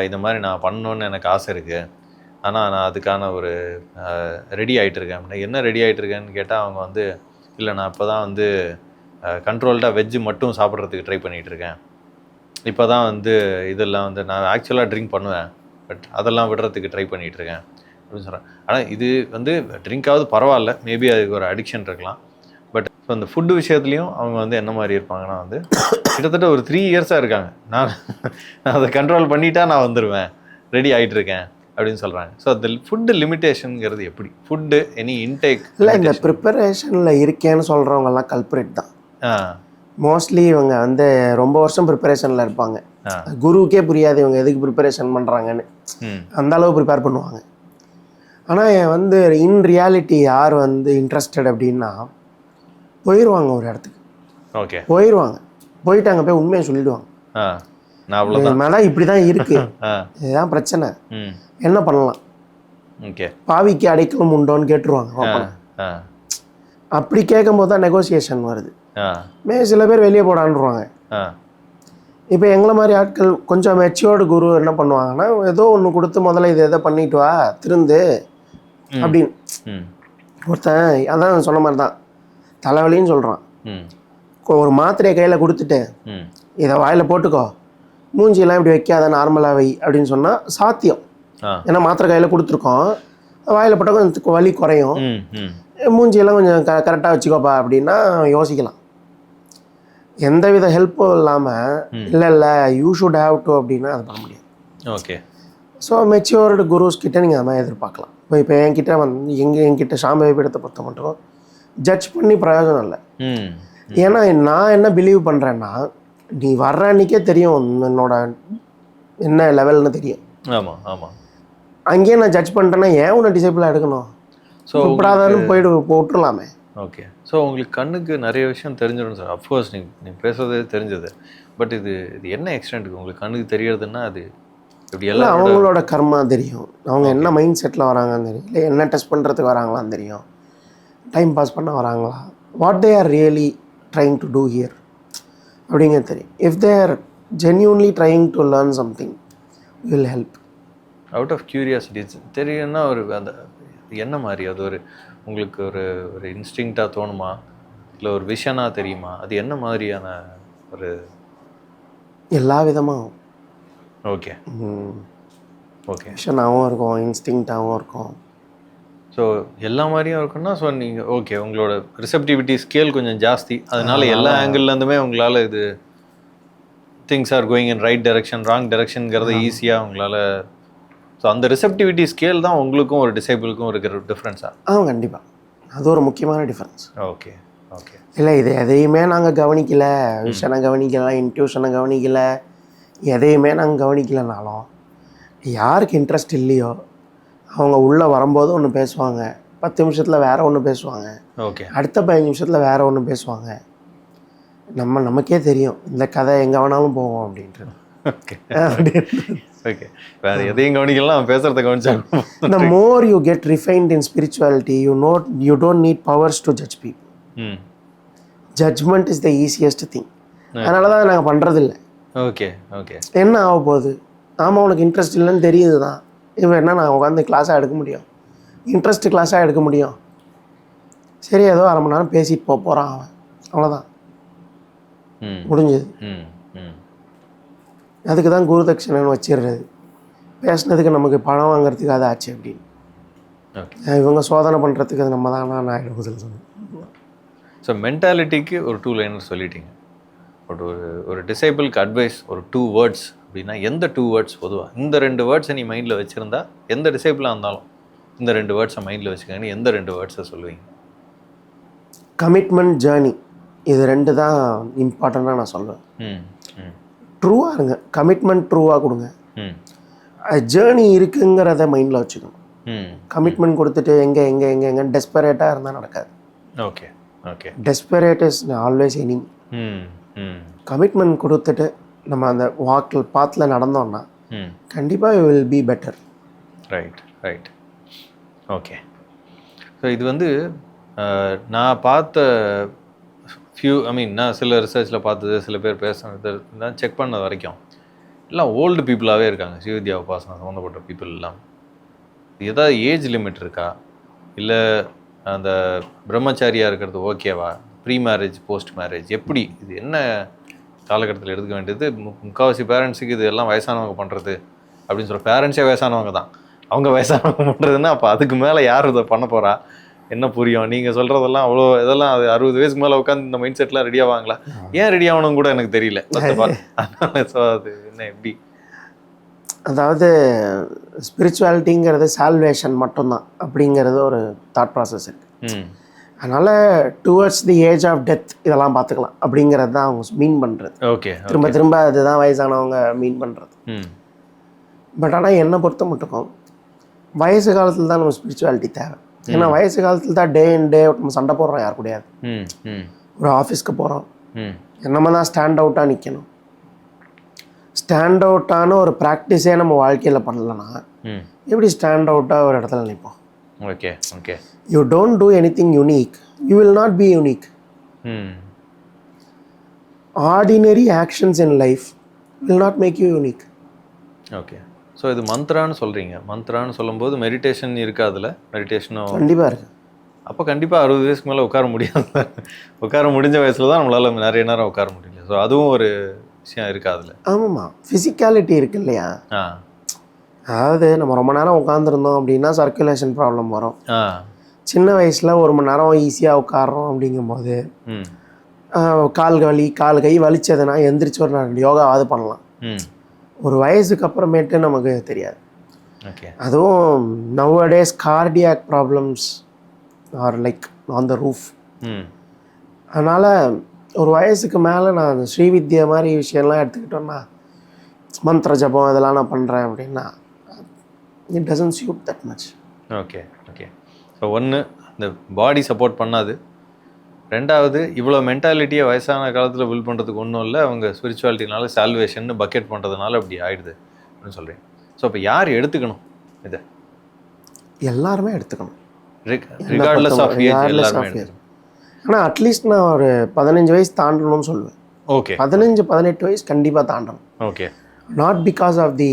இந்த மாதிரி நான் பண்ணணுன்னு எனக்கு ஆசை இருக்குது, ஆனால் நான் அதுக்கான ஒரு ரெடி ஆகிட்டுருக்கேன் அப்படின்னா. என்ன ரெடி ஆகிட்டுருக்கேன்னு கேட்டால் அவங்க இல்லை நான் இப்போ தான் கண்ட்ரோல்டாக வெஜ்ஜு மட்டும் சாப்பிட்றதுக்கு ட்ரை பண்ணிகிட்ருக்கேன். இப்போ தான் இதெல்லாம் நான் ஆக்சுவலாக ட்ரிங்க் பண்ணுவேன், பட் அதெல்லாம் விடுறதுக்கு ட்ரை பண்ணிகிட்ருக்கேன் அப்படின்னு சொல்கிறேன். ஆனால் இது ட்ரிங்காவது பரவாயில்ல, மேபி அதுக்கு ஒரு அடிக்ஷன் இருக்கலாம். பட் ஸோ அந்த ஃபுட்டு விஷயத்துலையும் அவங்க என்ன மாதிரி இருப்பாங்கன்னா கிட்டத்தட்ட ஒரு 3 இயர்ஸாக இருக்காங்க, நான் அதை கண்ட்ரோல் பண்ணிட்டா நான் வந்துடுவேன், ரெடி ஆகிட்டுருக்கேன் அப்படின்னு சொல்கிறாங்க. ஸோ அந்த ஃபுட்டு லிமிட்டேஷனுங்கிறது எப்படி, ஃபுட்டு எனி இன்டேக் இல்லை, இந்த ப்ரிப்பரேஷனில் இருக்கேன்னு சொல்கிறவங்கலாம் கல்ப்ரேட் தான். மோஸ்ட்லி இவங்க ரொம்ப வருஷம் ப்ரிப்பரேஷனில் இருப்பாங்க. குருவுக்கே புரியாது இவங்க எதுக்கு ப்ரிப்பரேஷன் பண்ணுறாங்கன்னு, அந்த அளவு ப்ரிப்பேர் பண்ணுவாங்க. ஆனால் இன் ரியாலிட்டி யார் இன்ட்ரெஸ்டட் அப்படின்னா போயிடுவாங்க ஒரு இடத்துக்கு. ஓகே, போயிட்டு அங்கே போய் உண்மையை சொல்லிடுவாங்க. மேடம் இப்படி தான் இருக்கு, இதுதான் பிரச்சனை, என்ன பண்ணலாம், பாவிக்கு அடைக்கலும் உண்டோன்னு கேட்டுருவாங்க. அப்படி கேட்கும் போது தான் நெகோசியேஷன் வருது. சில பேர் வெளியே போடான்ருவாங்க. இப்போ எங்களை மாதிரி ஆட்கள் கொஞ்சம் மெச்சியோர்டு குரு என்ன பண்ணுவாங்கன்னா, ஏதோ ஒன்று கொடுத்து முதல்ல இதை எதை பண்ணிட்டு வா திருந்து அப்படின்னு. ஒருத்தன் அதான் சொன்ன மாதிரி தான் தலைவலின்னு சொல்கிறான், ஒரு மாத்திரையை கையில் கொடுத்துட்டு இதை வாயில் போட்டுக்கோ, மூஞ்சியெல்லாம் இப்படி வைக்காத நார்மலாக வை அப்படின்னு சொன்னால் சாத்தியம். ஏன்னா மாத்திரை கையில் கொடுத்துருக்கோம், வாயில் போட்டால் கொஞ்சம் வலி குறையும், மூஞ்சியெல்லாம் கொஞ்சம் கரெக்டாக வச்சுக்கோப்பா அப்படின்னா யோசிக்கலாம். எந்தவித ஹெல்ப்பும் இல்லாமல் இல்லை யூ ஷுட் ஹேவ் டு அப்படின்னா அது பண்ண முடியாது. ஓகே, ஸோ மெச்சியோர்டு குருஸ் கிட்டே நீங்கள் அது மாதிரி எதிர்பார்க்கலாம். இப்போ என்கிட்ட என்கிட்ட சாம்பவி பீடத்தை பொறுத்த மட்டும் ஜட்ஜ் பண்ணி பிரயோஜனம் இல்லை. ஏன்னா நான் என்ன பிலீவ் பண்ணுறேன்னா, நீ வர்ற அன்றைக்கே தெரியும் என்னோட என்ன லெவல்னு தெரியும். ஆமாம் ஆமாம், அங்கேயே நான் ஜட்ஜ் பண்ணிட்டேன்னா ஏன் உன்னை டிசைபிளாக எடுக்கணும், ஸோ கூப்பிடாதான்னு போட்டுடலாமே. ஓகே, ஸோ உங்களுக்கு கண்ணுக்கு நிறைய விஷயம் தெரிஞ்சிடும் சார். அஃப்கோர்ஸ் நீங்கள் பேசுறதே தெரிஞ்சது, பட் இது என்ன எக்ஸ்டென்ட்டுக்கு உங்களுக்கு கண்ணுக்கு தெரியறதுன்னா அது இப்படி எல்லாம் அவங்களோட கர்மா தெரியும், அவங்க என்ன மைண்ட் செட்டில் வராங்கன்னு தெரியும், இல்லை என்ன டெஸ்ட் பண்ணுறதுக்கு வராங்களான்னு தெரியும், டைம் பாஸ் பண்ண வராங்களா, what they are really trying to do here அப்படிங்கிறது தெரியும். If they are genuinely trying to learn something will help. Out of curiosity தெரியும்னா ஒரு அந்த என்ன மாதிரி அது ஒரு உங்களுக்கு ஒரு ஒரு இன்ஸ்டிங்க்டாக தோணுமா இல்லை ஒரு விஷனாக தெரியுமா? அது என்ன மாதிரியான ஒரு எல்லா விதமாகவும் ஓகே ஓகே விஷனாகவும் இருக்கும், இன்ஸ்டிங்க்டாகவும் இருக்கும். ஸோ எல்லா மாதிரியும் இருக்குன்னா ஸோ நீங்கள் ஓகே உங்களோட ரிசெப்டிவிட்டி ஸ்கேல் கொஞ்சம் ஜாஸ்தி, அதனால எல்லா ஆங்கிள்லேருந்துமே உங்களால் இது things are going in right direction wrong டைரக்ஷனுங்கிறத ஈஸியாக உங்களால். ஸோ அந்த ரிசெப்டிவிட்டி ஸ்கேல் தான் உங்களுக்கும் ஒரு டிசேபிளுக்கும் இருக்கிற டிஃப்ரென்ஸா? கண்டிப்பாக அது ஒரு முக்கியமான டிஃப்ரென்ஸ். Okay okay. இல்லை இது எதையுமே நாங்கள் கவனிக்கலை, விஷனை கவனிக்கலை, இன்ட்யூஷனை கவனிக்கலை, எதையுமே நாங்கள் கவனிக்கலைனாலும் யாருக்கு இன்ட்ரெஸ்ட் இல்லையோ அவங்க உள்ளே வரும்போது ஒன்று பேசுவாங்க, 10 நிமிஷத்தில் வேறு ஒன்று பேசுவாங்க, ஓகே அடுத்த 15 நிமிஷத்தில் வேறு ஒன்று பேசுவாங்க. நமக்கே தெரியும் இந்த கதை எங்கே வேணாலும் போவோம் அப்படின்ட்டு. Okay okay. வேறு எதையும் கவனிக்கலாம், அவன் பேசுகிறத கவனிச்சாங்க. The more you get refined in spirituality, you don't need powers to judge people. Judgment is the easiest thing. அதனால தான் நாங்கள் பண்ணுறதில்ல. Okay okay. என்ன ஆக போகுது? ஆமாம் உனக்கு இன்ட்ரெஸ்ட் இல்லைன்னு தெரியுது தான், இவன் என்ன நான் உட்காந்து கிளாஸாக எடுக்க முடியும், இன்ட்ரெஸ்ட் கிளாஸாக எடுக்க முடியும். சரி ஏதோ அரை மணி நேரம் பேசிட்டு போகிறான் அவன், அவ்வளோதான் முடிஞ்சது. அதுக்கு தான் குரு தட்சணைன்னு வச்சிடுறது, பேசுனதுக்கு நமக்கு பணம் வாங்குறதுக்கு அது ஆச்சு அப்படின்னு. இவங்க சோதனை பண்ணுறதுக்கு அது நம்ம தான் நான் பதில் சொன்னேன். ஸோ மென்டாலிட்டிக்கு ஒரு 2 லைனர் சொல்லிட்டீங்க. பட் ஒரு டிசேபிளுக்கு அட்வைஸ் ஒரு 2 வேர்ட்ஸ் அப்படின்னா எந்த 2 வேர்ட்ஸ் பொதுவாக இந்த 2 வேர்ட்ஸை நீ மைண்டில் வச்சுருந்தா எந்த டிசேபிளாக இருந்தாலும் இந்த 2 வேர்ட்ஸை மைண்டில் வச்சுக்கன்னு எந்த 2 வேர்ட்ஸை சொல்லுவீங்க? கமிட்மெண்ட், ஜேர்னி, இது 2 தான் இம்பார்ட்டண்ட்டாக நான் சொல்லுவேன். ட்ரூவாக இருங்க, கமிட்மெண்ட் ட்ரூவாக கொடுங்க, ஜேர்னி இருக்குங்கிறத மைண்டில் வச்சுக்கணும். கமிட்மெண்ட் கொடுத்துட்டு எங்கே டெஸ்பரேட்டாக இருந்தால் நடக்காது. Okay okay. Desperate is always enemy. Commitment கொடுத்துட்டு நம்ம அந்த பாத்தில் நடந்தோம்னா கண்டிப்பாக will be better. Right right. Okay. So இது வந்து நான் பார்த்த நான் சில ரிசர்ச்சில் பார்த்தது, சில பேர் பேசுனது நான் செக் பண்ணது வரைக்கும் எல்லாம் ஓல்டு பீப்புளாகவே இருக்காங்க. சிவவித்யா உபாசனா சம்மந்தப்பட்ட பீப்புள் எல்லாம். ஏதாவது ஏஜ் லிமிட் இருக்கா, இல்லை அந்த பிரம்மச்சாரியாக இருக்கிறது ஓகேவா, ப்ரீ மேரேஜ் போஸ்ட் மேரேஜ் எப்படி, இது என்ன காலகட்டத்தில் எடுத்துக்க வேண்டியது? முக்கால்வாசி பேரண்ட்ஸுக்கு இது எல்லாம் வயசானவங்க பண்ணுறது அப்படின்னு சொல்கிற பேரண்ட்ஸே வயசானவங்க தான், அவங்க வயசானவங்க பண்ணுறதுன்னா அப்போ அதுக்கு மேலே யார் இதை பண்ண போகிறா, என்ன புரியும்? நீங்கள் சொல்கிறதெல்லாம் அவ்வளோ இதெல்லாம் அது 60 வயசுக்கு மேலே உட்காந்து இந்த மைண்ட் செட்லாம் ரெடி ஆவாங்களா? ஏன் ரெடி ஆகணும் கூட எனக்கு தெரியல. ஸோ அது என்ன எப்படி? அதாவது ஸ்பிரிச்சுவாலிட்டிங்கிறது சால்வேஷன் மட்டும்தான் அப்படிங்கிறது ஒரு தாட் ப்ராசஸ் இருக்குது. அதனால் towards the age of death இதெல்லாம் பார்த்துக்கலாம் அப்படிங்கிறது தான் அவங்க மீன் பண்ணுறது. ஓகே. திரும்ப திரும்ப அதுதான் வயசானவங்க மீன் பண்ணுறது. பட் ஆனால் என்னை பொறுத்த மட்டும் வயசு காலத்தில் தான் நம்ம ஸ்பிரிச்சுவாலிட்டி தேவை. ஏன்னா வயசு காலத்தில் தான் டே அண்ட் டே நம்ம சண்டை போடுறோம் யார் கூடயாது. ஒரு ஆஃபீஸ்க்கு போகிறோம், நம்ம தான் ஸ்டாண்ட் அவுட்டாக நிற்கணும். ஸ்டாண்ட் அவுட்டான ஒரு ப்ராக்டிஸே நம்ம வாழ்க்கையில் பண்ணலன்னா எப்படி ஸ்டாண்ட் அவுட்டாக ஒரு இடத்துல நிற்போம்? Okay okay. You don't do anything unique, you will not be unique. Ordinary actions in life will not make you unique. Okay. So இது மந்த்ரான்னு சொல்கிறீங்க. மந்த்ரான்னு சொல்லும்போது மெடிடேஷன் இருக்குது, அதில் மெடிடேஷனும் கண்டிப்பாக இருக்குது. அப்போ கண்டிப்பாக 60 வயசுக்கு மேலே உட்கார முடியாது. உட்கார முடிஞ்ச வயசில் தான் நம்மளால் நிறைய நேரம் உட்கார முடியல. ஸோ அதுவும் ஒரு விஷயம் இருக்குது அதில். ஆமாம்மா, ஃபிசிக்காலிட்டி இருக்குது இல்லையா? அதாவது நம்ம ரொம்ப நேரம் உட்காந்துருந்தோம் அப்படின்னா சர்க்குலேஷன் ப்ராப்ளம் வரும். சின்ன வயசில் 1 மணி நேரம் ஈஸியாக உட்காரோம் அப்படிங்கும்போது கால் கை வலிச்சதுன்னா எந்திரிச்சு ஒரு 2 யோகாவாது பண்ணலாம். ஒரு வயசுக்கு அப்புறமேட்டு நமக்கு தெரியாது. அதுவும் nowadays cardiac problems are like on the roof. அதனால் ஒரு வயசுக்கு மேலே நான் ஸ்ரீவித்யா மாதிரி விஷயம்லாம் எடுத்துக்கிட்டோன்னா மந்திர ஜபம் இதெல்லாம் நான் பண்ணுறேன் அப்படின்னா it doesn't suit that much. Okay okay. So ஒன்று இந்த பாடி சப்போர்ட் பண்ணாது, 2வது இவ்வளோ மென்டாலிட்டியை வயசான காலத்தில் பில்ட் பண்ணுறதுக்கு ஒன்றும் இல்லை, அவங்க ஸ்பிரிச்சுவாலிட்டினால சால்வேஷன் பக்கெட் பண்ணுறதுனால அப்படி ஆயிடுது அப்படின்னு சொல்கிறேன். ஸோ அப்போ யார் எடுத்துக்கணும் இதை? எல்லாருமே எடுத்துக்கணும், ரிகார்ட்லெஸ் ஆஃப் ஏஜ் எல்லாருமே எடுத்துக்கணும். ஆனால் அட்லீஸ்ட் நான் ஒரு 15 வயசு தாண்டணும்னு சொல்லுவேன். ஓகே 15-18 வயசு கண்டிப்பாக தாண்டணும். Okay not because of the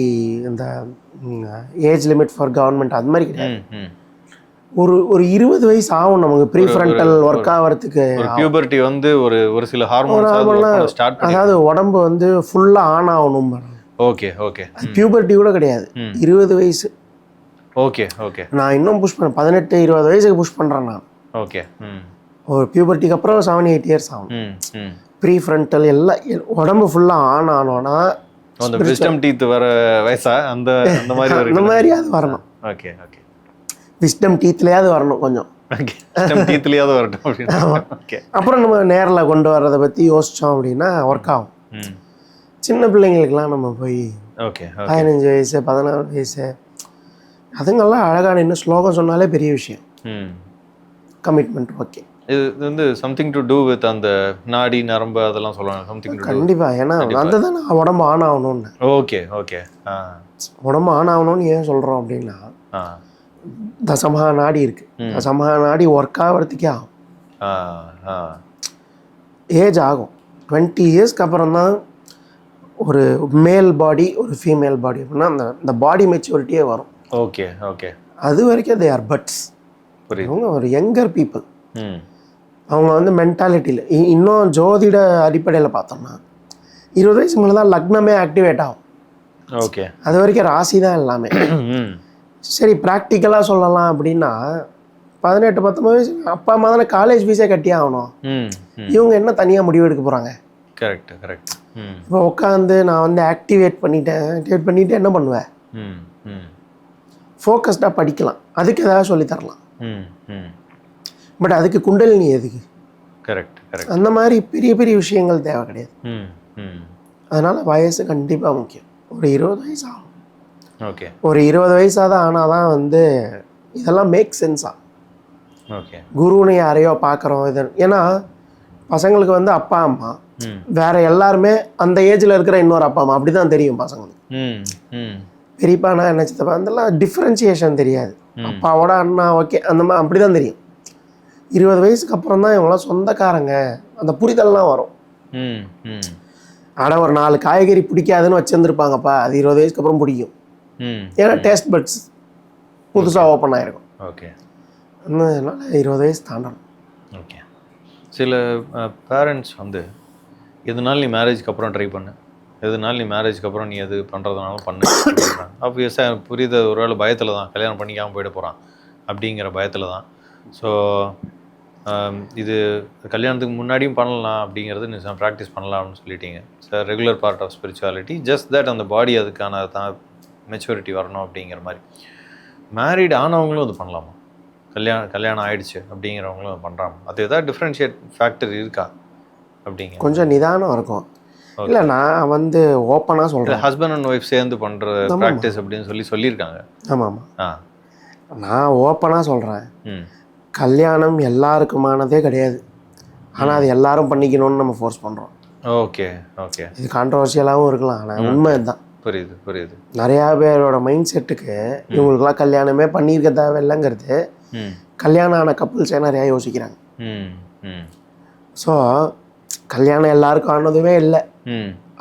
இந்த ஏஜ் லிமிட் ஃபார் கவர்மெண்ட் அது மாதிரி கிடையாது. ஒரு 20 வயசு ஆகும் நமக்கு ப்ரீ ஃப்ரண்டல் ஒர்க் ஆகிறதுக்கு. பியூபர்ட்டி வந்து ஒரு சில ஹார்மோன்ஸ் ஸ்டார்ட் பண்ணி, அதாவது உடம்பு வந்து ஃபுல்லாக ஆன் ஆகணும். ஓகே ஓகே பியூபர்ட்டி கூட கிடையாது, 20 வயசு. ஓகே ஓகே நான் இன்னும் புஷ் பண்ணேன், 18-20 வயசுக்கு புஷ் பண்ணுறேன் நான். ஓகே ஒரு பியூபர்ட்டிக்கு அப்புறம் 7-8 இயர்ஸ் ஆகும். ப்ரீ ஃப்ரண்டல் எல்லாம் உடம்பு ஃபுல்லாக ஆன் ஆனோன்னா அந்த விஸ்டம் டீத் வர வயசா அந்த மாதிரி அந்த மாதிரி அது வரணும். ஓகே ஓகே விஸ்டம் டீத்லையாவது வரணும் கொஞ்சம். ஓகே விஸ்டம் டீத்லையாவது வரட்டும் அப்படின்னு. ஓகே அப்புறம் நம்ம நேரில் கொண்டு வர்றதை பற்றி யோசித்தோம் அப்படின்னா ஒர்க் ஆகும். சின்ன பிள்ளைங்களுக்கெல்லாம் நம்ம போய் ஓகே 15 வயசு 14 வயசு அதுங்கெல்லாம் அழகான இன்னும் ஸ்லோகம் சொன்னாலே பெரிய விஷயம். கமிட்மெண்ட். ஓகே இது வந்து சம்திங் டு டூ வித் அந்த நாடி நரம்பு அதெல்லாம் சொல்லலாம். சம்திங் டு கண்டிப்பாக. ஏன்னா அதுதான் நான் உடம்பு ஆன் ஆகணும்னு. ஓகே ஓகே உடம்பு ஆன் ஆகணும்னு ஏன் சொல்கிறோம் அப்படின்னா தசமஹா நாடி இருக்கு. தசமஹா நாடி ஒர்க் ஆகிறதுக்கே ஆகும், ஏஜ் ஆகும். 20 இயர்ஸ்க்கு அப்புறம் தான் ஒரு மேல் பாடி ஒரு ஃபீமேல் பாடி அப்படின்னா அந்த பாடி மெச்சூரிட்டியே வரும். ஓகே ஓகே அது வரைக்கும் தே ஆர் பட்ஸ். அவங்க ஒரு யங்கர் பீப்புள். அவங்க வந்து மென்டாலிட்டியில் இன்னும் ஜோதிட அடிப்படையில் பார்த்தோம்னா 20 வயசு மேலே தான் லக்னமே ஆக்டிவேட் ஆகும். ஓகே அது வரைக்கும் ராசி தான் எல்லாமே. சரி ப்ராக்டிக்கலாக சொல்லலாம் அப்படின்னா 18-19 வயசு அப்பா அம்மா தானே காலேஜ் ஃபீஸே கட்டியே ஆகணும். இவங்க என்ன தனியாக முடிவு எடுக்க போகிறாங்க? Correct correct. இப்போ உட்காந்து நான் வந்து ஆக்டிவேட் பண்ணிவிட்டு என்ன பண்ணுவேன்? ஃபோக்கஸ்டாக படிக்கலாம், அதுக்கு ஏதாவது சொல்லித்தரலாம். பட் அதுக்கு குண்டலினி எதுக்கு? Correct correct. அந்த மாதிரி பெரிய பெரிய விஷயங்கள் தேவை கிடையாது. அதனால் வயசு கண்டிப்பாக முக்கியம். ஒரு 20 வயசு ஆகும். ஓகே ஒரு 20 வயசாக தான் ஆனால் தான் வந்து இதெல்லாம் மேக் சென்ஸா. ஓகே குருன்னு யாரையோ பார்க்குறோம் இது. ஏன்னா பசங்களுக்கு வந்து அப்பா அம்மா வேற எல்லாருமே அந்த ஏஜில் இருக்கிற இன்னொரு அப்பா அம்மா அப்படி தான் தெரியும் பசங்களுக்கு. பெரியப்பா நான் என்ன சித்தப்பா அதெல்லாம் டிஃப்ரென்சியேஷன் தெரியாது. அப்பாவோட அண்ணா ஓகே அந்த மாதிரி அப்படி தான் தெரியும். 20 வயசுக்கு அப்புறம் தான் இவங்களாம் சொந்தக்காரங்க அந்த புரிதல்லாம் வரும். ஆனால் ஒரு 4 காய்கறி பிடிக்காதுன்னு வச்சுருந்துருப்பாங்கப்பா, அது 20 வயசுக்கு அப்புறம் பிடிக்கும். ஏன்னா டேஸ்ட் பட்ஸ் புதுசாக ஓப்பன் ஆகிருக்கும். ஓகே அதனால 20 வயசு தாண்டணும். ஓகே. சில பேரண்ட்ஸ் வந்து எதுனாலும் நீ மேரேஜ்க்கு அப்புறம் ட்ரை பண்ணு, எதுனாலும் நீ மேரேஜ்க்கு அப்புறம் நீ எது பண்ணுறதுனாலும் பண்ணு அப்படின்றாங்க. ஆப்வியஸாக புரியுது, ஒரு வேளை பயத்தில் தான் கல்யாணம் பண்ணிக்காமல் போயிட போகிறான் அப்படிங்கிற பயத்தில் தான். ஸோ இது கல்யாணத்துக்கு முன்னாடியும் பண்ணலாம் அப்படிங்கிறது நீங்கள் ப்ராக்டிஸ் பண்ணலாம் அப்படின்னு சொல்லிட்டீங்க. Sir regular part of spirituality, just that அந்த பாடி அதுக்கான தான் மெச்சூரிட்டி வரணும் அப்படிங்கிற மாதிரி. மேரீடு ஆனவங்களும் அது பண்ணலாமா? கல்யாணம் ஆயிடுச்சு அப்படிங்கிறவங்களும் பண்ணுறாங்க. அது எதாவது டிஃப்ரென்ஷியேட் ஃபேக்டர் இருக்கா அப்படிங்க? கொஞ்சம் நிதானம் இருக்கும். இல்லை நான் வந்து ஓப்பனாக சொல்கிறேன், ஹஸ்பண்ட் அண்ட் ஒய்ஃப் சேர்ந்து பண்ணுற ப்ராக்டிஸ் அப்படின்னு சொல்லியிருக்காங்க. ஆமாம் நான் ஓப்பனாக சொல்கிறேன், கல்யாணம் எல்லாருக்குமானதே கிடையாது. ஆனால் அது எல்லாரும் பண்ணிக்கணும்னு நம்ம ஃபோர்ஸ் பண்ணுறோம். Okay okay. இது கான்ட்ரவர்ஷியலாகவும் இருக்கலாம், ஆனால் உண்மை இதுதான். புரியுது புரியுது. நிறையா பேரோட மைண்ட் செட்டுக்கு இவங்களுக்குலாம் கல்யாணமே பண்ணியிருக்க தேவையில்லைங்கிறது கல்யாணம் ஆன கப்புள்ஸே நிறையா யோசிக்கிறாங்க. ஸோ கல்யாணம் எல்லாருக்கும் ஆனதுமே இல்லை,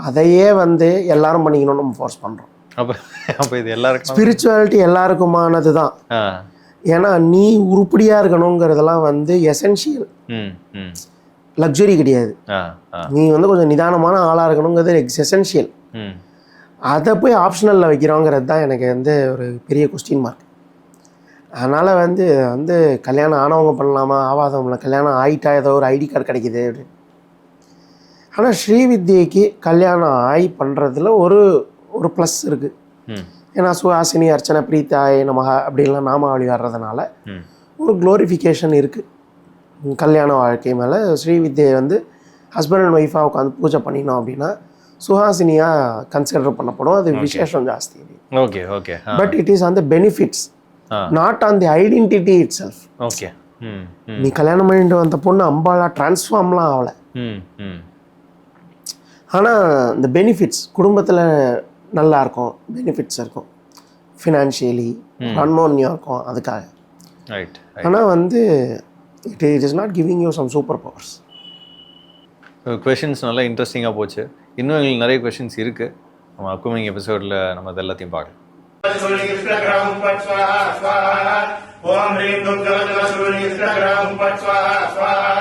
அதையே வந்து எல்லாரும் பண்ணிக்கணும்னு நம்ம ஃபோர்ஸ் பண்ணுறோம். அப்போ இது எல்லாருக்கும் ஸ்பிரிச்சுவாலிட்டி எல்லாருக்குமானது தான். ஏன்னா நீ உருப்படியாக இருக்கணுங்கிறதெல்லாம் வந்து எசென்ஷியல், லக்ஸுரி கிடையாது. நீ வந்து கொஞ்சம் நிதானமான ஆளாக இருக்கணுங்கிறது எசென்ஷியல். அதை போய் ஆப்ஷனலில் வைக்கிறோங்கிறது தான் எனக்கு வந்து ஒரு பெரிய கொஸ்டின் மார்க். அதனால் வந்து கல்யாணம் ஆனவங்க பண்ணலாமா, ஆவாதவங்கள கல்யாணம் ஆகிட்டா ஏதோ ஒரு ஐடி கார்டு கிடைக்கிது அப்படின்னு. ஆனால் ஸ்ரீவித்யைக்கு கல்யாணம் ஆகி பண்ணுறதுல ஒரு ப்ளஸ் இருக்குது. ஏன்னா சுஹாசினி அர்ச்சனை பிரீத்தாய் நமஹா அப்படின்லாம் நாமாவளி வர்றதுனால ஒரு க்ளோரிஃபிகேஷன் இருக்குது கல்யாண வாழ்க்கை மேலே. ஸ்ரீவித்யை வந்து ஹஸ்பண்ட் அண்ட் ஒய்ஃபாக உட்காந்து பூஜை பண்ணினோம் அப்படின்னா சுஹாசினியாக கன்சிடர் பண்ணப்படும். அது விசேஷம் ஜாஸ்தி. Okay okay. But it is on the benefits, not on the identity it self. Okay. நீ கல்யாணம் பண்ணிட்டு வந்த பொண்ணு அம்பாலா டிரான்ஸ்ஃபார்ம்லாம் ஆகலை. ஆனால் இந்த பெனிஃபிட்ஸ் குடும்பத்தில் நல்லா இருக்கும், பெனிஃபிட்ஸ் இருக்கும், ஃபினான்ஷியலி அன்னோன்யம் இருக்கும் அதுக்காக. ஆனால் வந்து It is not giving you some superpowers. Questions நல்லா இன்ட்ரெஸ்டிங்காக போச்சு. இன்னும் எங்களுக்கு நிறைய கொஷின்ஸ் இருக்குது. நம்ம அப்கமிங் எபிசோடில் நம்ம அது எல்லாத்தையும் பார்க்கலாம். ஓம் ஹ்ரீம் தும் ஜலஜலசூரி இஸ்ரக்ரம் பட் ஸ்வாஹா ஸ்வாஹா.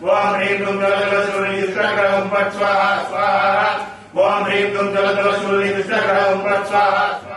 ஓம் ஹ்ரீம் தும் ஜலஜலசூரி இஸ்ரக்ரம் பட் ஸ்வாஹா ஸ்வாஹா. ஓம் ஹ்ரீம் தும் ஜலஜலசூரி இஸ்ரக்ரம் பட் ஸ்வாஹா.